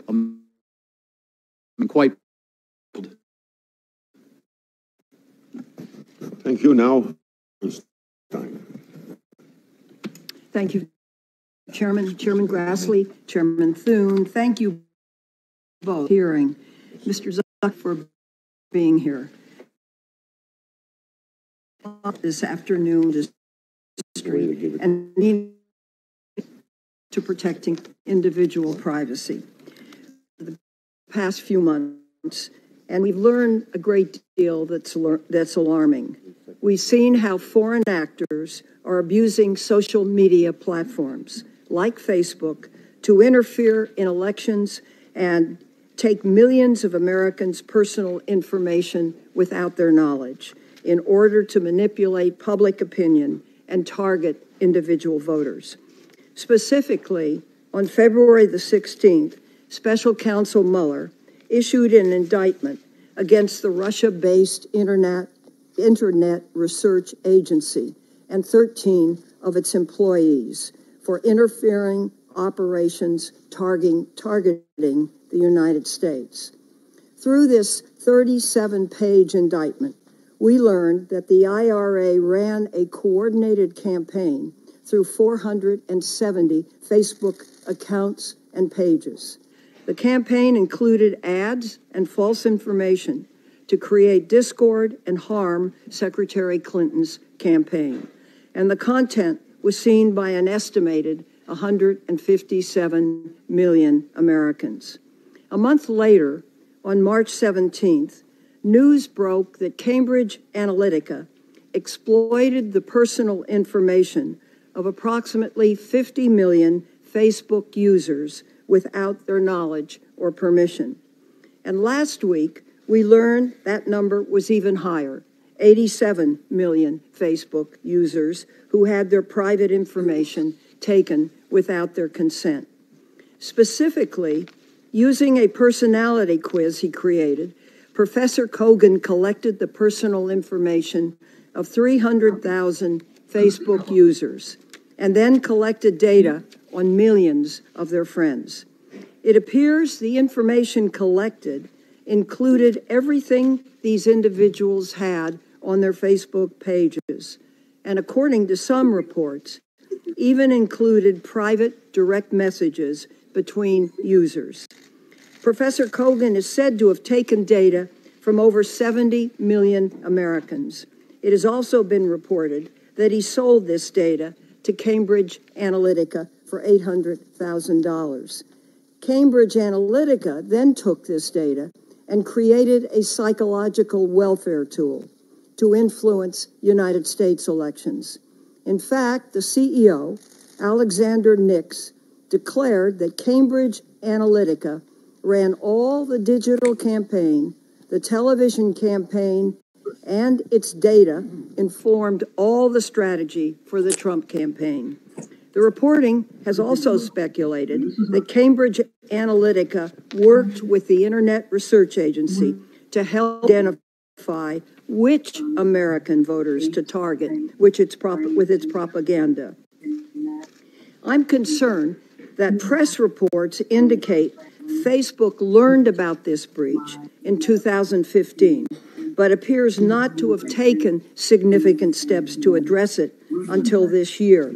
I'm quite. Thank you. Now, thank you, Chairman Grassley, Chairman Thune. Thank you both for hearing. Mr. Zuck for being here this afternoon and to protecting individual privacy. For the past few months, and we've learned a great deal that's alarming. We've seen how foreign actors are abusing social media platforms like Facebook to interfere in elections and take millions of Americans' personal information without their knowledge in order to manipulate public opinion and target individual voters. Specifically, on February the 16th, Special Counsel Mueller issued an indictment against the Russia-based Internet Research Agency and 13 of its employees for interfering operations targeting the United States. Through this 37-page indictment, we learned that the IRA ran a coordinated campaign through 470 Facebook accounts and pages. The campaign included ads and false information to create discord and harm Secretary Clinton's campaign. And the content was seen by an estimated 157 million Americans. A month later, on March 17th, news broke that Cambridge Analytica exploited the personal information of approximately 50 million Facebook users without their knowledge or permission. And last week, we learned that number was even higher, 87 million Facebook users who had their private information taken without their consent. Specifically, using a personality quiz he created, Professor Kogan collected the personal information of 300,000 Facebook users and then collected data on millions of their friends. It appears the information collected included everything these individuals had on their Facebook pages, and according to some reports, even included private direct messages between users. Professor Kogan is said to have taken data from over 70 million Americans. It has also been reported that he sold this data to Cambridge Analytica for $800,000. Cambridge Analytica then took this data and created a psychological welfare tool to influence United States elections. In fact, the CEO, Alexander Nix, declared that Cambridge Analytica ran all the digital campaign, the television campaign, and its data informed all the strategy for the Trump campaign. The reporting has also speculated that Cambridge Analytica worked with the Internet Research Agency to help identify which American voters to target with its propaganda. I'm concerned that press reports indicate Facebook learned about this breach in 2015, but appears not to have taken significant steps to address it until this year.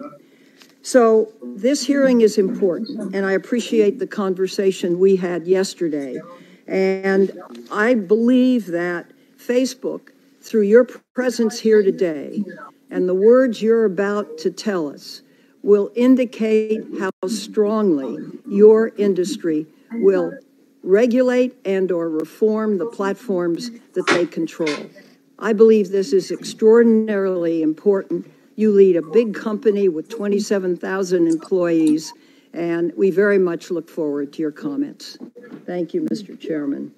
So this hearing is important, and I appreciate the conversation we had yesterday. And I believe that Facebook, through your presence here today and the words you're about to tell us, will indicate how strongly your industry will regulate and or reform the platforms that they control. I believe this is extraordinarily important. You lead a big company with 27,000 employees, and we very much look forward to your comments. Thank you, Mr. Chairman.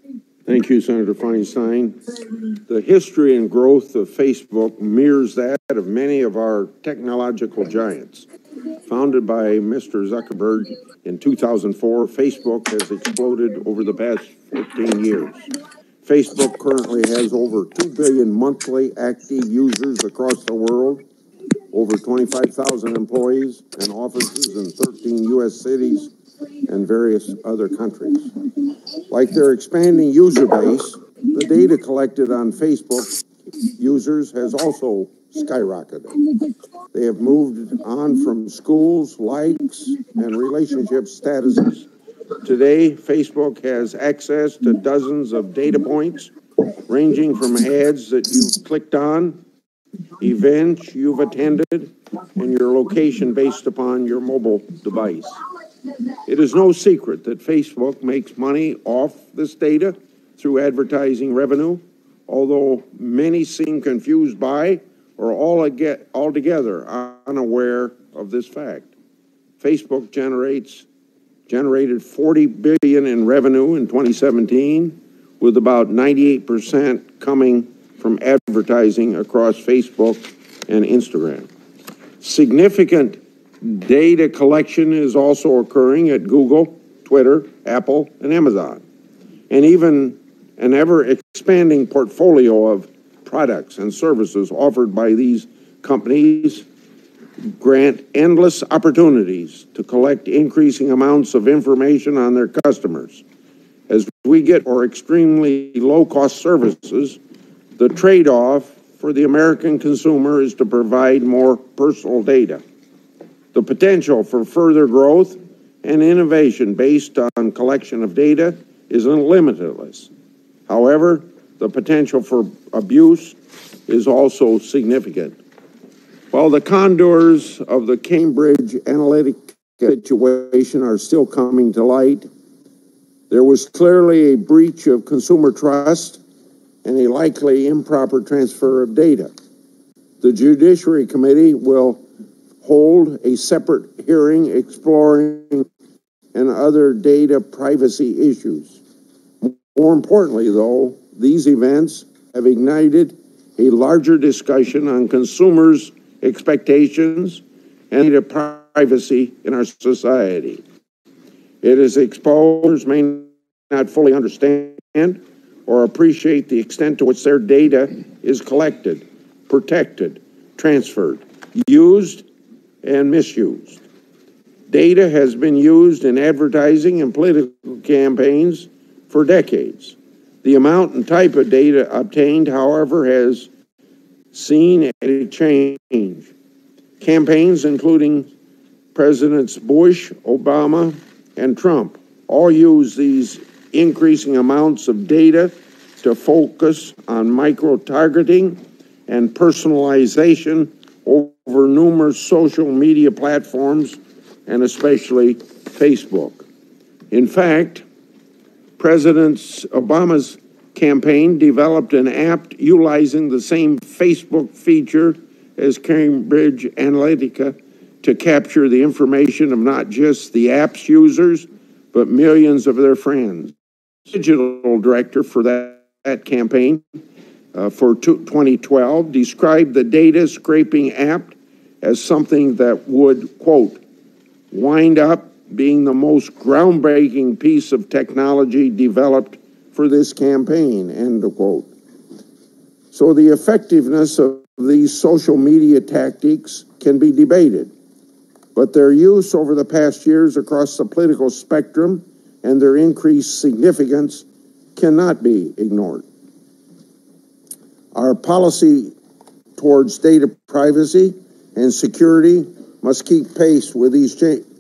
Thank you, Senator Feinstein. The history and growth of Facebook mirrors that of many of our technological giants. Founded by Mr. Zuckerberg in 2004, Facebook has exploded over the past 14 years. Facebook currently has over 2 billion monthly active users across the world, over 25,000 employees and offices in 13 U.S. cities and various other countries. Like their expanding user base, the data collected on Facebook users has also skyrocketed. They have moved on from schools, likes, and relationship statuses. Today, Facebook has access to dozens of data points, ranging from ads that you've clicked on, events you've attended, and your location based upon your mobile device. It is no secret that Facebook makes money off this data through advertising revenue, although many seem confused by or altogether unaware of this fact. Facebook generated $40 billion in revenue in 2017, with about 98% coming from advertising across Facebook and Instagram. Significant data collection is also occurring at Google, Twitter, Apple, and Amazon, and even an ever-expanding portfolio of products and services offered by these companies grant endless opportunities to collect increasing amounts of information on their customers. As we get more extremely low-cost services, the trade-off for the American consumer is to provide more personal data. The potential for further growth and innovation based on collection of data is limitless. However, the potential for abuse is also significant. While the contours of the Cambridge Analytica situation are still coming to light, there was clearly a breach of consumer trust and a likely improper transfer of data. The Judiciary Committee will hold a separate hearing exploring and other data privacy issues. More importantly, though, these events have ignited a larger discussion on consumers' expectations and data privacy in our society. It is exposed may not fully understand or appreciate the extent to which their data is collected, protected, transferred, used, and misused. Data has been used in advertising and political campaigns for decades. The amount and type of data obtained, however, has seen a change. Campaigns including Presidents Bush, Obama, and Trump all use these increasing amounts of data to focus on micro-targeting and personalization over numerous social media platforms, and especially Facebook. In fact, President Obama's campaign developed an app utilizing the same Facebook feature as Cambridge Analytica to capture the information of not just the app's users, but millions of their friends. Digital director for that campaign for 2012 described the data scraping app as something that would, quote, wind up being the most groundbreaking piece of technology developed for this campaign, end of quote. So the effectiveness of these social media tactics can be debated, but their use over the past years across the political spectrum and their increased significance cannot be ignored. Our policy towards data privacy and security must keep pace with these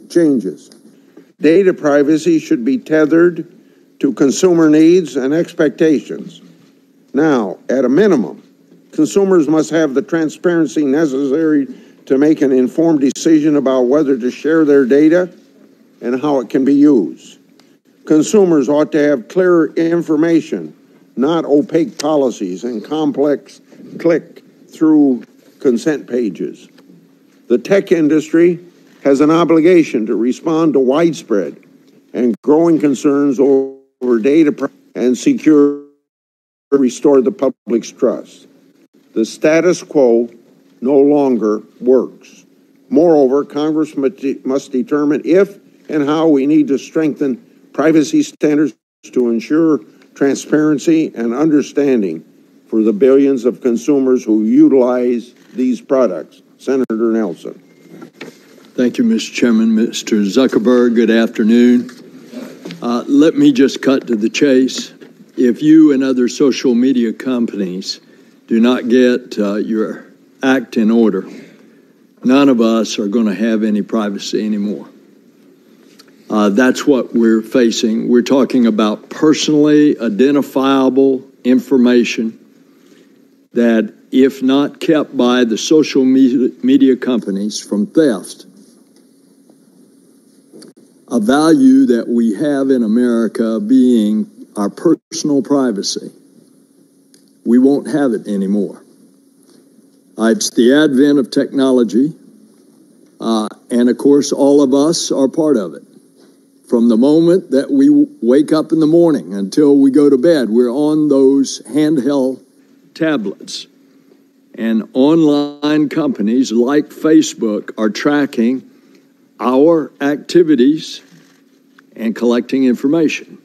changes. Data privacy should be tethered to consumer needs and expectations. Now, at a minimum, consumers must have the transparency necessary to make an informed decision about whether to share their data and how it can be used. Consumers ought to have clear information, not opaque policies and complex click-through consent pages. The tech industry has an obligation to respond to widespread and growing concerns over data and security to restore the public's trust. The status quo no longer works. Moreover, Congress must determine if and how we need to strengthen privacy standards to ensure transparency and understanding for the billions of consumers who utilize these products. Senator Nelson. Thank you, Mr. Chairman. Mr. Zuckerberg, good afternoon. Let me just cut to the chase. If you and other social media companies do not get your act in order, none of us are going to have any privacy anymore. That's what we're facing. We're talking about personally identifiable information that, if not kept by the social media companies from theft, a value that we have in America being our personal privacy, we won't have it anymore. It's the advent of technology, and of course, all of us are part of it. From the moment that we wake up in the morning until we go to bed, we're on those handheld tablets. And online companies like Facebook are tracking our activities and collecting information.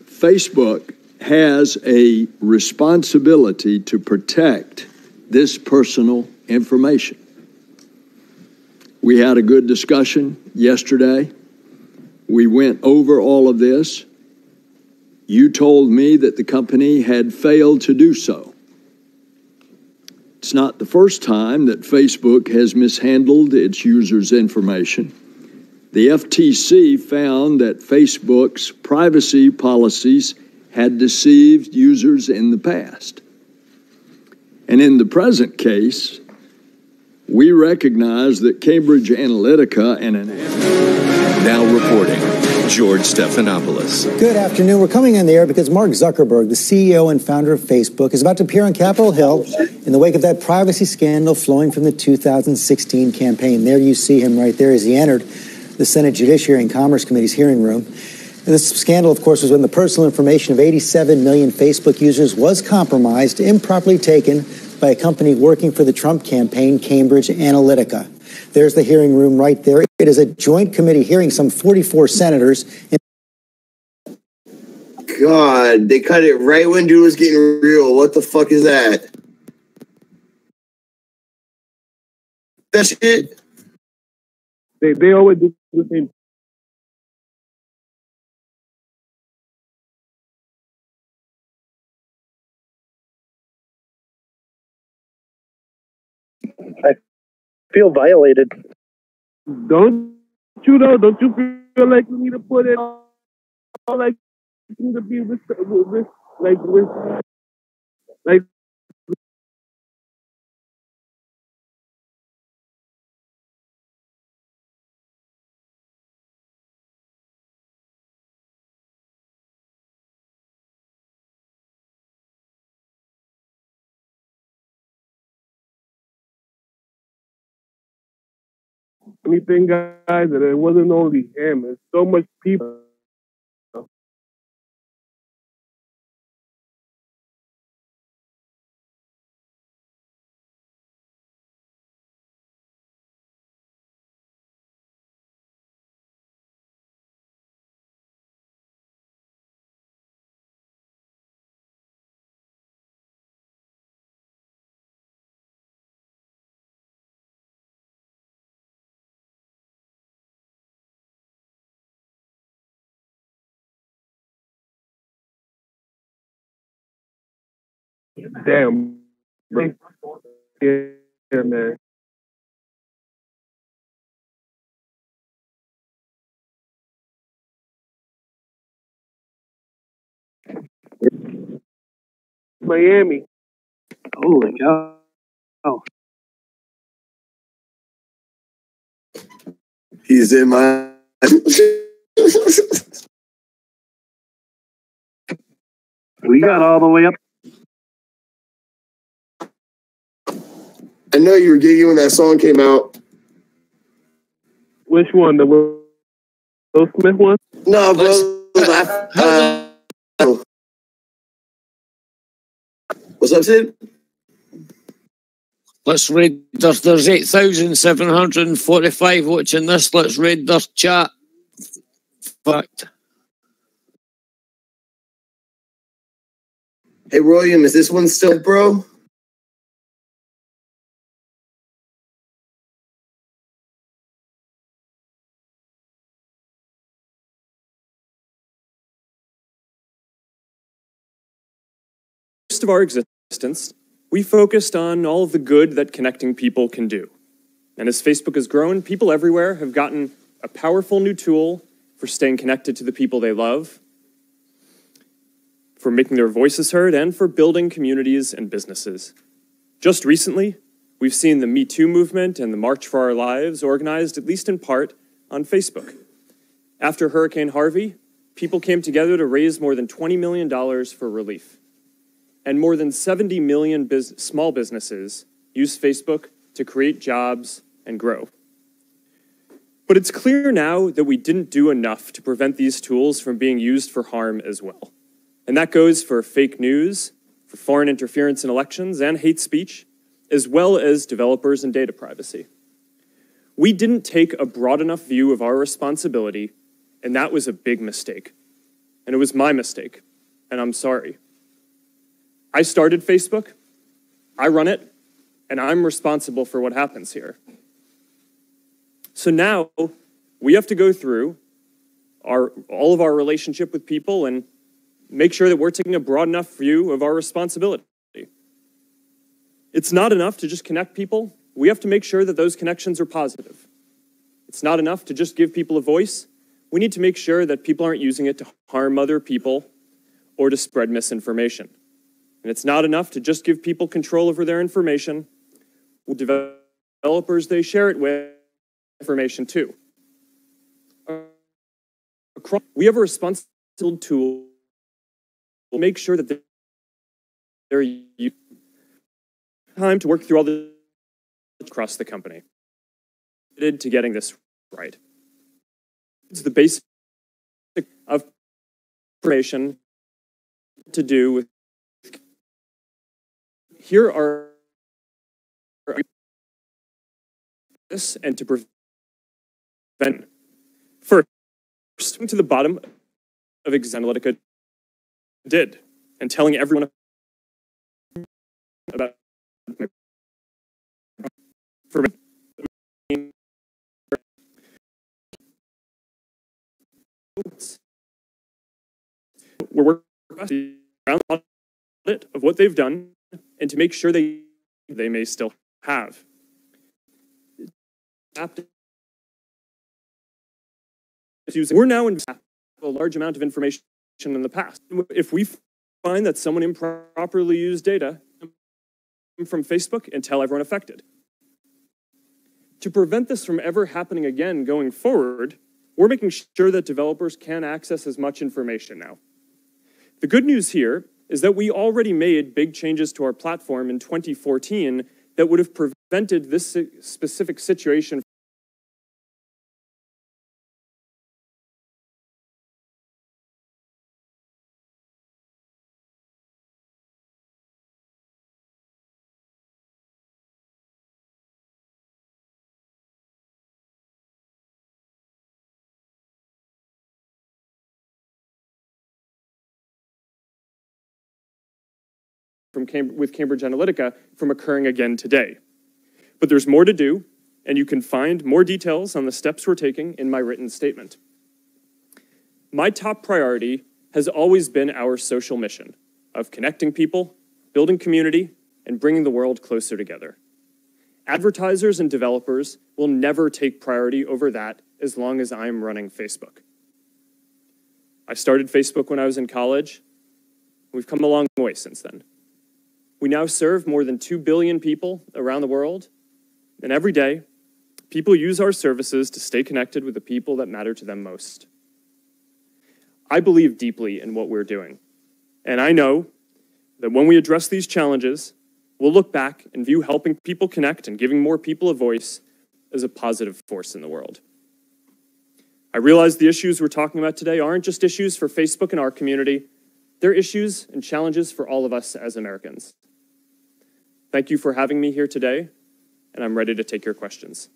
Facebook has a responsibility to protect this personal information. We had a good discussion yesterday. We went over all of this. You told me that the company had failed to do so. It's not the first time that Facebook has mishandled its users' information. The FTC found that Facebook's privacy policies had deceived users in the past. And in the present case, we recognize that Cambridge Analytica and an... Now reporting, George Stephanopoulos. Good afternoon. We're coming on the air because Mark Zuckerberg, the CEO and founder of Facebook, is about to appear on Capitol Hill in the wake of that privacy scandal flowing from the 2016 campaign. There you see him right there as he entered the Senate Judiciary and Commerce Committee's hearing room. And this scandal, of course, was when the personal information of 87 million Facebook users was compromised, improperly taken by a company working for the Trump campaign, Cambridge Analytica. There's the hearing room right there. It is a joint committee hearing, some 44 senators. God, they cut it right when dude was getting real. What the fuck is that? That shit? They always do the same. I feel violated. Don't you know? Don't you feel like you need to put it on? Like you need to be with anything, guys, that it wasn't only him. It's so much people. Damn. Yeah, man. Miami. Holy cow. Oh. He's in my... We got all the way up. I know you were gigging when that song came out. Which one? The Will Smith one? No, bro. What's up, Sid? Let's read. There's 8,745 watching this. Let's read their chat. Fact. Hey, William, is this one still, bro? Most of our existence, we focused on all of the good that connecting people can do. And as Facebook has grown, people everywhere have gotten a powerful new tool for staying connected to the people they love, for making their voices heard, and for building communities and businesses. Just recently, we've seen the Me Too movement and the March for Our Lives organized, at least in part, on Facebook. After Hurricane Harvey, people came together to raise more than $20 million for relief. And more than 70 million small businesses use Facebook to create jobs and grow. But it's clear now that we didn't do enough to prevent these tools from being used for harm as well. And that goes for fake news, for foreign interference in elections, and hate speech, as well as developers and data privacy. We didn't take a broad enough view of our responsibility, and that was a big mistake. And it was my mistake, and I'm sorry. I started Facebook, I run it, and I'm responsible for what happens here. So now we have to go through all of our relationship with people and make sure that we're taking a broad enough view of our responsibility. It's not enough to just connect people. We have to make sure that those connections are positive. It's not enough to just give people a voice. We need to make sure that people aren't using it to harm other people or to spread misinformation. And it's not enough to just give people control over their information. We'll develop developers they share it with information too. We have a responsible tool to make sure that they're using time to work through all the across the company. Committed to getting this right. It's the basic of information to do with. Here are this and to prevent. First, to the bottom of Analytica did and telling everyone about for we're working around audit of what they've done and to make sure they may still have. We're now in a large amount of information in the past. If we find that someone improperly used data from Facebook and tell everyone affected. To prevent this from ever happening again going forward, we're making sure that developers can access as much information now. The good news here is that we already made big changes to our platform in 2014 that would have prevented this specific situation with Cambridge Analytica from occurring again today. But there's more to do, and you can find more details on the steps we're taking in my written statement. My top priority has always been our social mission of connecting people, building community, and bringing the world closer together. Advertisers and developers will never take priority over that as long as I'm running Facebook. I started Facebook when I was in college. We've come a long way since then. We now serve more than 2 billion people around the world, and every day, people use our services to stay connected with the people that matter to them most. I believe deeply in what we're doing, and I know that when we address these challenges, we'll look back and view helping people connect and giving more people a voice as a positive force in the world. I realize the issues we're talking about today aren't just issues for Facebook and our community, they're issues and challenges for all of us as Americans. Thank you for having me here today, and I'm ready to take your questions.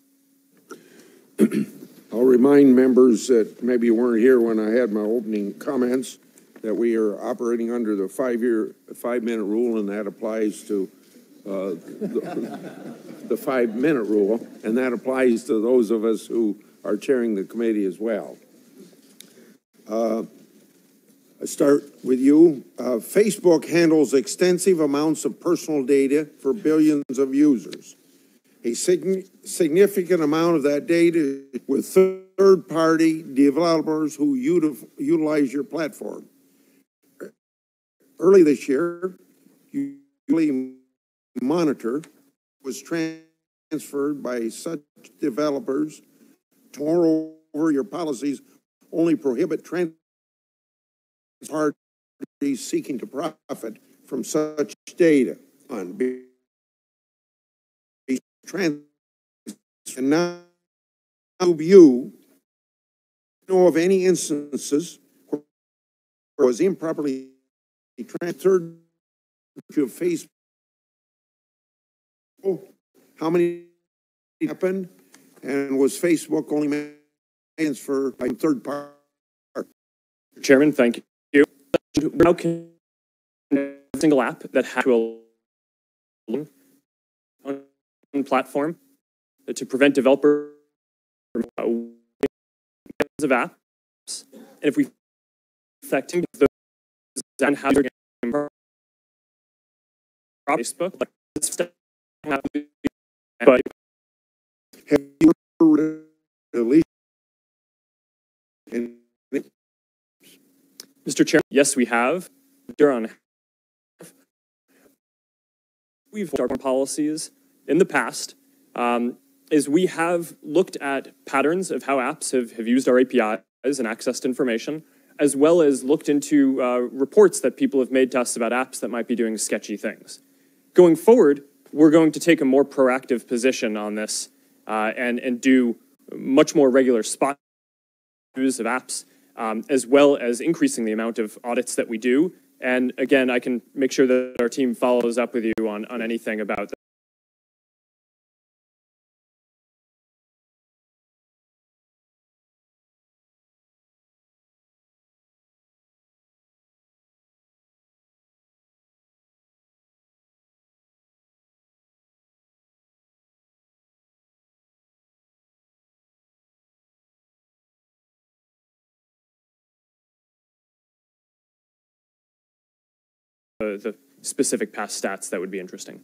I'll remind members that maybe weren't here when I had my opening comments that we are operating under the 5-minute rule, and that applies to the 5-minute rule, and that applies to those of us who are chairing the committee as well. I start with you. Facebook handles extensive amounts of personal data for billions of users. A significant amount of that data with third-party developers who utilize your platform. Early this year, Monitor was transferred by such developers. Moreover, your policies only prohibit parties seeking to profit from such data. And now you know of any instances where it was improperly transferred to Facebook? How many happened? And was Facebook only transferred by third party? Chairman, thank you. Now can a single app that has to a platform to prevent developers from of apps, and if we affecting those and how you're going Facebook, but have you released? Mr. Chair, yes, we have. We've done policies in the past is we have looked at patterns of how apps have used our APIs and accessed information, as well as looked into reports that people have made to us about apps that might be doing sketchy things. Going forward, we're going to take a more proactive position on this and do much more regular spot use of apps, as well as increasing the amount of audits that we do. And again, I can make sure that our team follows up with you on anything about the specific past stats that would be interesting.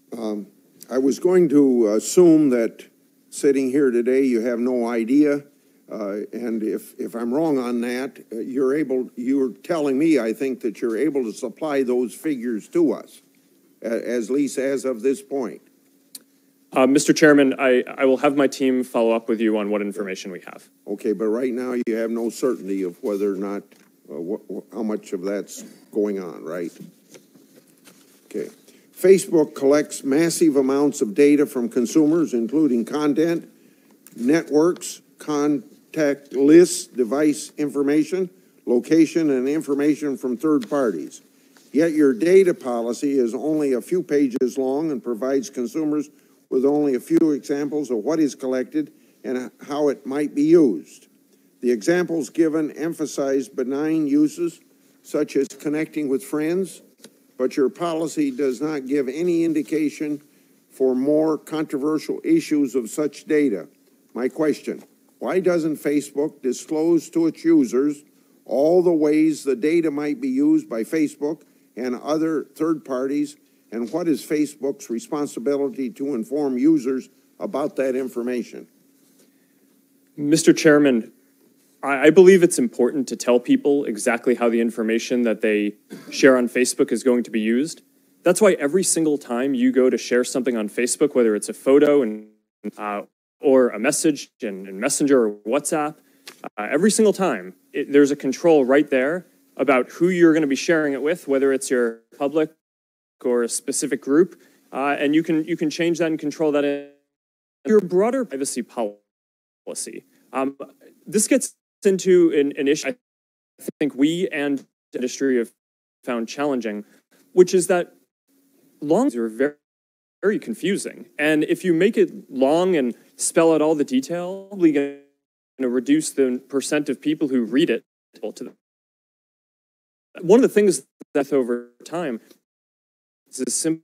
I was going to assume that sitting here today, you have no idea. And if I'm wrong on that, you're telling me, I think, that you're able to supply those figures to us, at least as of this point. Mr. Chairman, I will have my team follow up with you on what information we have. Okay, but right now you have no certainty of whether or not, how much of that's going on, right? Okay. Facebook collects massive amounts of data from consumers, including content, networks, contact lists, device information, location, and information from third parties. Yet your data policy is only a few pages long and provides consumers with only a few examples of what is collected and how it might be used. The examples given emphasize benign uses, such as connecting with friends, but your policy does not give any indication for more controversial issues of such data. My question, why doesn't Facebook disclose to its users all the ways the data might be used by Facebook and other third parties, and what is Facebook's responsibility to inform users about that information? Mr. Chairman, I believe it's important to tell people exactly how the information that they share on Facebook is going to be used. That's why every single time you go to share something on Facebook, whether it's a photo or a message in Messenger or WhatsApp, every single time there's a control right there about who you're going to be sharing it with, whether it's your public or a specific group, and you can change that and control that in your broader privacy policy. This gets into an issue I think we and the industry have found challenging, which is that longs are very, very confusing. And if you make it long and spell out all the detail, you're going to reduce the percent of people who read it to them. One of the things that over time is as simple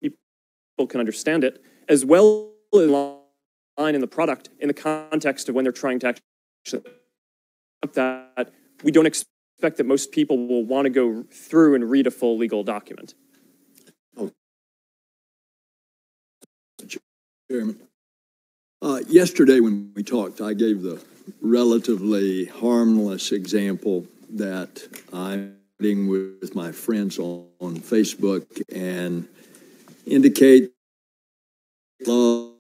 people can understand it, as well as line in the product in the context of when they're trying to actually that we don't expect that most people will want to go through and read a full legal document. Chairman, yesterday when we talked, I gave the relatively harmless example that I'm meeting with my friends on Facebook and indicate love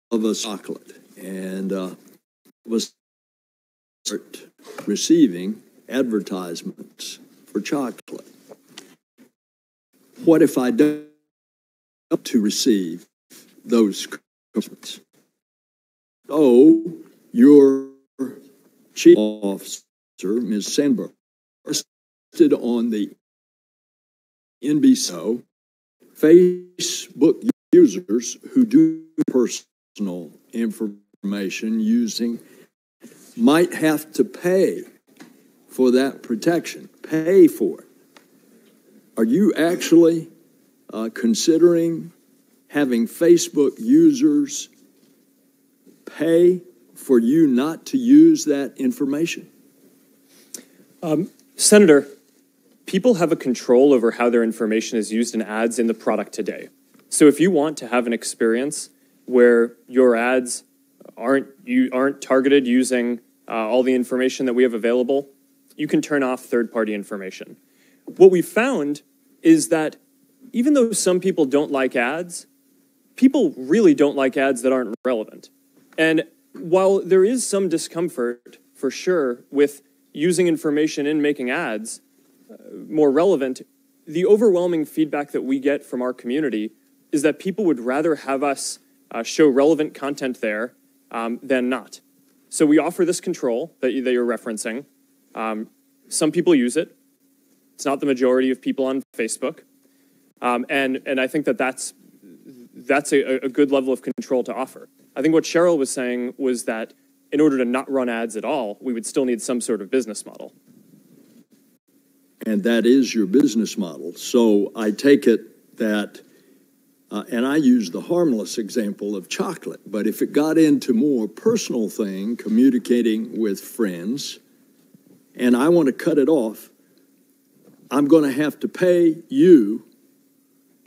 of a chocolate and was receiving advertisements for chocolate. What if I don't to receive those customers? Oh, your chief officer, Ms. Sandberg, listed on the NBC Facebook users who do personal information using might have to pay for that protection, pay for it. Are you actually considering having Facebook users pay for you not to use that information? Senator, people have a control over how their information is used in ads in the product today. So if you want to have an experience where your ads aren't targeted using all the information that we have available, you can turn off third-party information. What we found is that even though some people don't like ads, people really don't like ads that aren't relevant. And while there is some discomfort, for sure, with using information in making ads more relevant, the overwhelming feedback that we get from our community is that people would rather have us show relevant content there than not. So we offer this control that you're referencing. Some people use it. It's not the majority of people on Facebook. And I think that that's a good level of control to offer. I think what Cheryl was saying was that in order to not run ads at all, we would still need some sort of business model. And that is your business model. So I take it that, and I use the harmless example of chocolate, but if it got into more personal thing, communicating with friends, and I want to cut it off, I'm going to have to pay you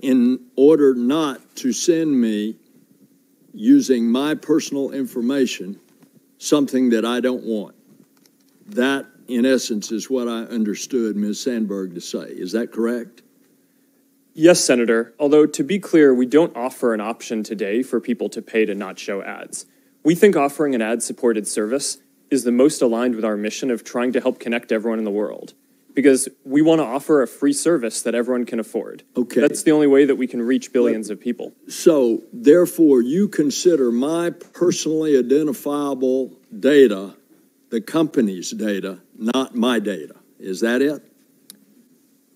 in order not to send me, using my personal information, something that I don't want. That, in essence, is what I understood Ms. Sandberg to say. Is that correct? Yes, Senator. Although, to be clear, we don't offer an option today for people to pay to not show ads. We think offering an ad-supported service is the most aligned with our mission of trying to help connect everyone in the world, because we want to offer a free service that everyone can afford. Okay. That's the only way that we can reach billions of people. So, therefore, you consider my personally identifiable data the company's data, not my data. Is that it?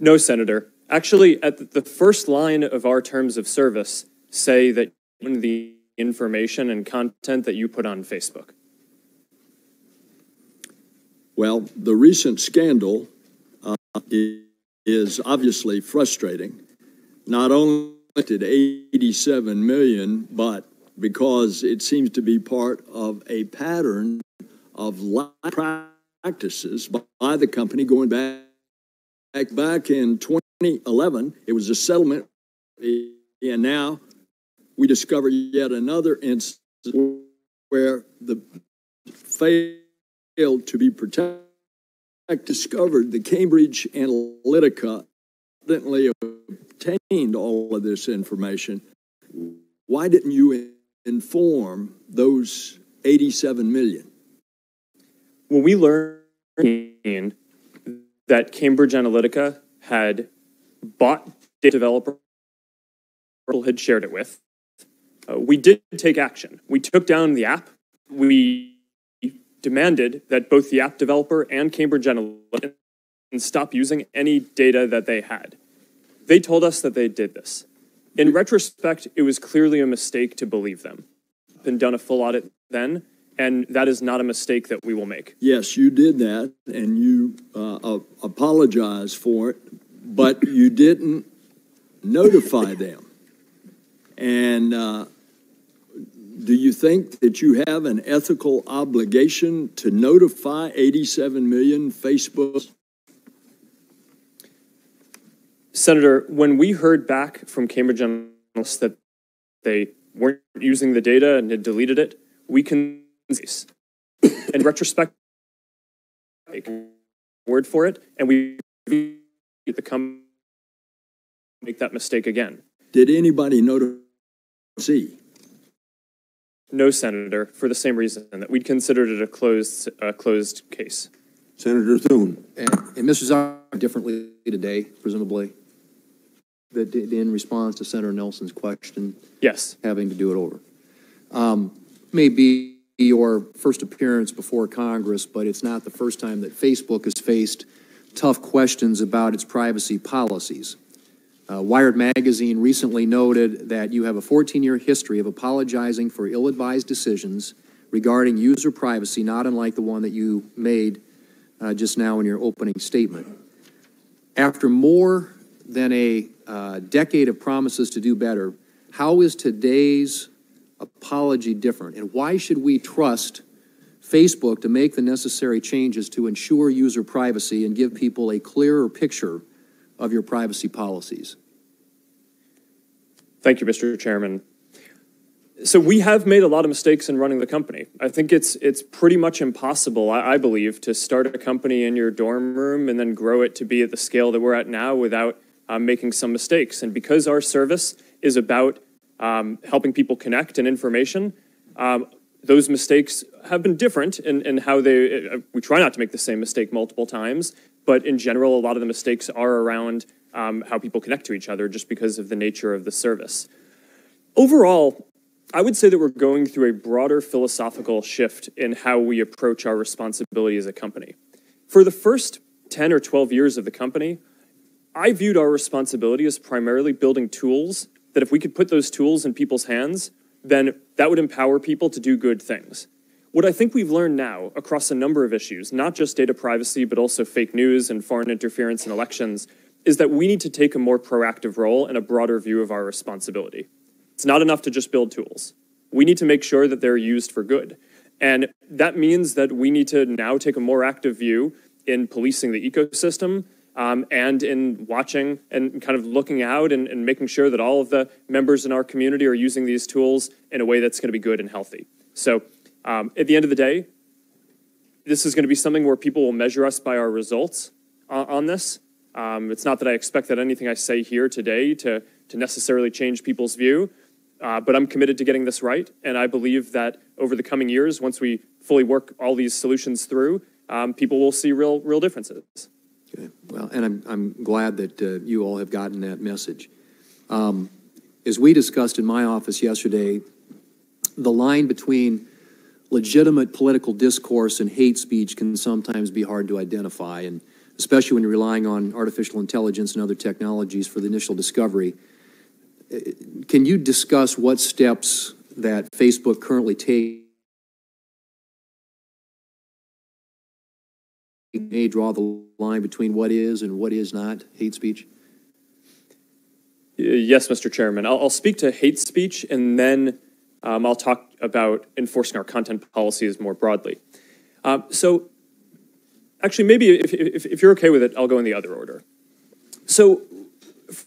No, Senator. Actually, at the first line of our terms of service say that the information and content that you put on Facebook. Well, the recent scandal is obviously frustrating. Not only did 87 million, but because it seems to be part of a pattern of practices by the company going back in 2011. It was a settlement, and now we discover yet another instance where the failed to be protected. Discovered the Cambridge Analytica evidently obtained all of this information. Why didn't you inform those 87 million? When we learned that Cambridge Analytica had bought data developer had shared it with, we did take action. We took down the app. We demanded that both the app developer and Cambridge Analytica stop using any data that they had. They told us that they did this. In retrospect, it was clearly a mistake to believe them. Been done a full audit then, and that is not a mistake that we will make. Yes, you did that, and you apologized for it, but you didn't notify them. And do you think that you have an ethical obligation to notify 87 million Facebook? Senator, when we heard back from Cambridge Analytica that they weren't using the data and had deleted it, we can, in retrospect, take word for it, and we the come make that mistake again. Did anybody notify? No, Senator, for the same reason that we'd considered it a closed case. Senator Thune. And Mr. Zucker differently today, presumably, that in response to Senator Nelson's question. Yes. Having to do it over. May be your first appearance before Congress, but it's not the first time that Facebook has faced tough questions about its privacy policies. Wired Magazine recently noted that you have a 14-year history of apologizing for ill-advised decisions regarding user privacy, not unlike the one that you made just now in your opening statement. After more than a decade of promises to do better, how is today's apology different? And why should we trust Facebook to make the necessary changes to ensure user privacy and give people a clearer picture of your privacy policies? Thank you, Mr. Chairman. So we have made a lot of mistakes in running the company. I think it's pretty much impossible, I believe, to start a company in your dorm room and then grow it to be at the scale that we're at now without making some mistakes. And because our service is about helping people connect and information. Those mistakes have been different in how we try not to make the same mistake multiple times, but in general, a lot of the mistakes are around how people connect to each other just because of the nature of the service. Overall, I would say that we're going through a broader philosophical shift in how we approach our responsibility as a company. For the first 10 or 12 years of the company, I viewed our responsibility as primarily building tools that if we could put those tools in people's hands, then that would empower people to do good things. What I think we've learned now across a number of issues, not just data privacy, but also fake news and foreign interference in elections, is that we need to take a more proactive role and a broader view of our responsibility. It's not enough to just build tools. We need to make sure that they're used for good. And that means that we need to now take a more active view in policing the ecosystem, and in watching and kind of looking out and making sure that all of the members in our community are using these tools in a way that's going to be good and healthy. So at the end of the day, this is going to be something where people will measure us by our results on this. It's not that I expect that anything I say here today to necessarily change people's view, but I'm committed to getting this right. And I believe that over the coming years, once we fully work all these solutions through, people will see real differences. Okay. Well, and I'm glad that you all have gotten that message. As we discussed in my office yesterday, the line between legitimate political discourse and hate speech can sometimes be hard to identify, and especially when you're relying on artificial intelligence and other technologies for the initial discovery. Can you discuss what steps that Facebook currently takes may draw the line between what is and what is not hate speech? Yes, Mr. Chairman. I'll speak to hate speech, and then I'll talk about enforcing our content policies more broadly. So actually, maybe if you're okay with it, I'll go in the other order. So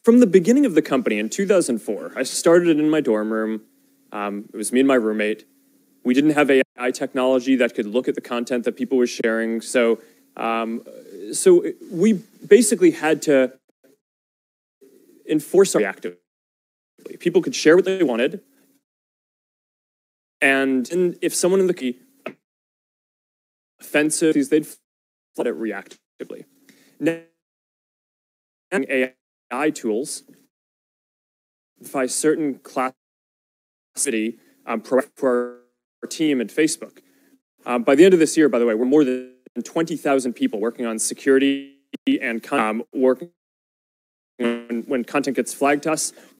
from the beginning of the company in 2004, I started it in my dorm room. It was me and my roommate. We didn't have AI technology that could look at the content that people were sharing. So we basically had to enforce reactively. People could share what they wanted. And if someone in the offensive, they'd flood it reactively. Now, AI tools by certain classicity for our team at Facebook. By the end of this year, by the way, we're more than 20,000 people working on security and working when content gets flagged to us.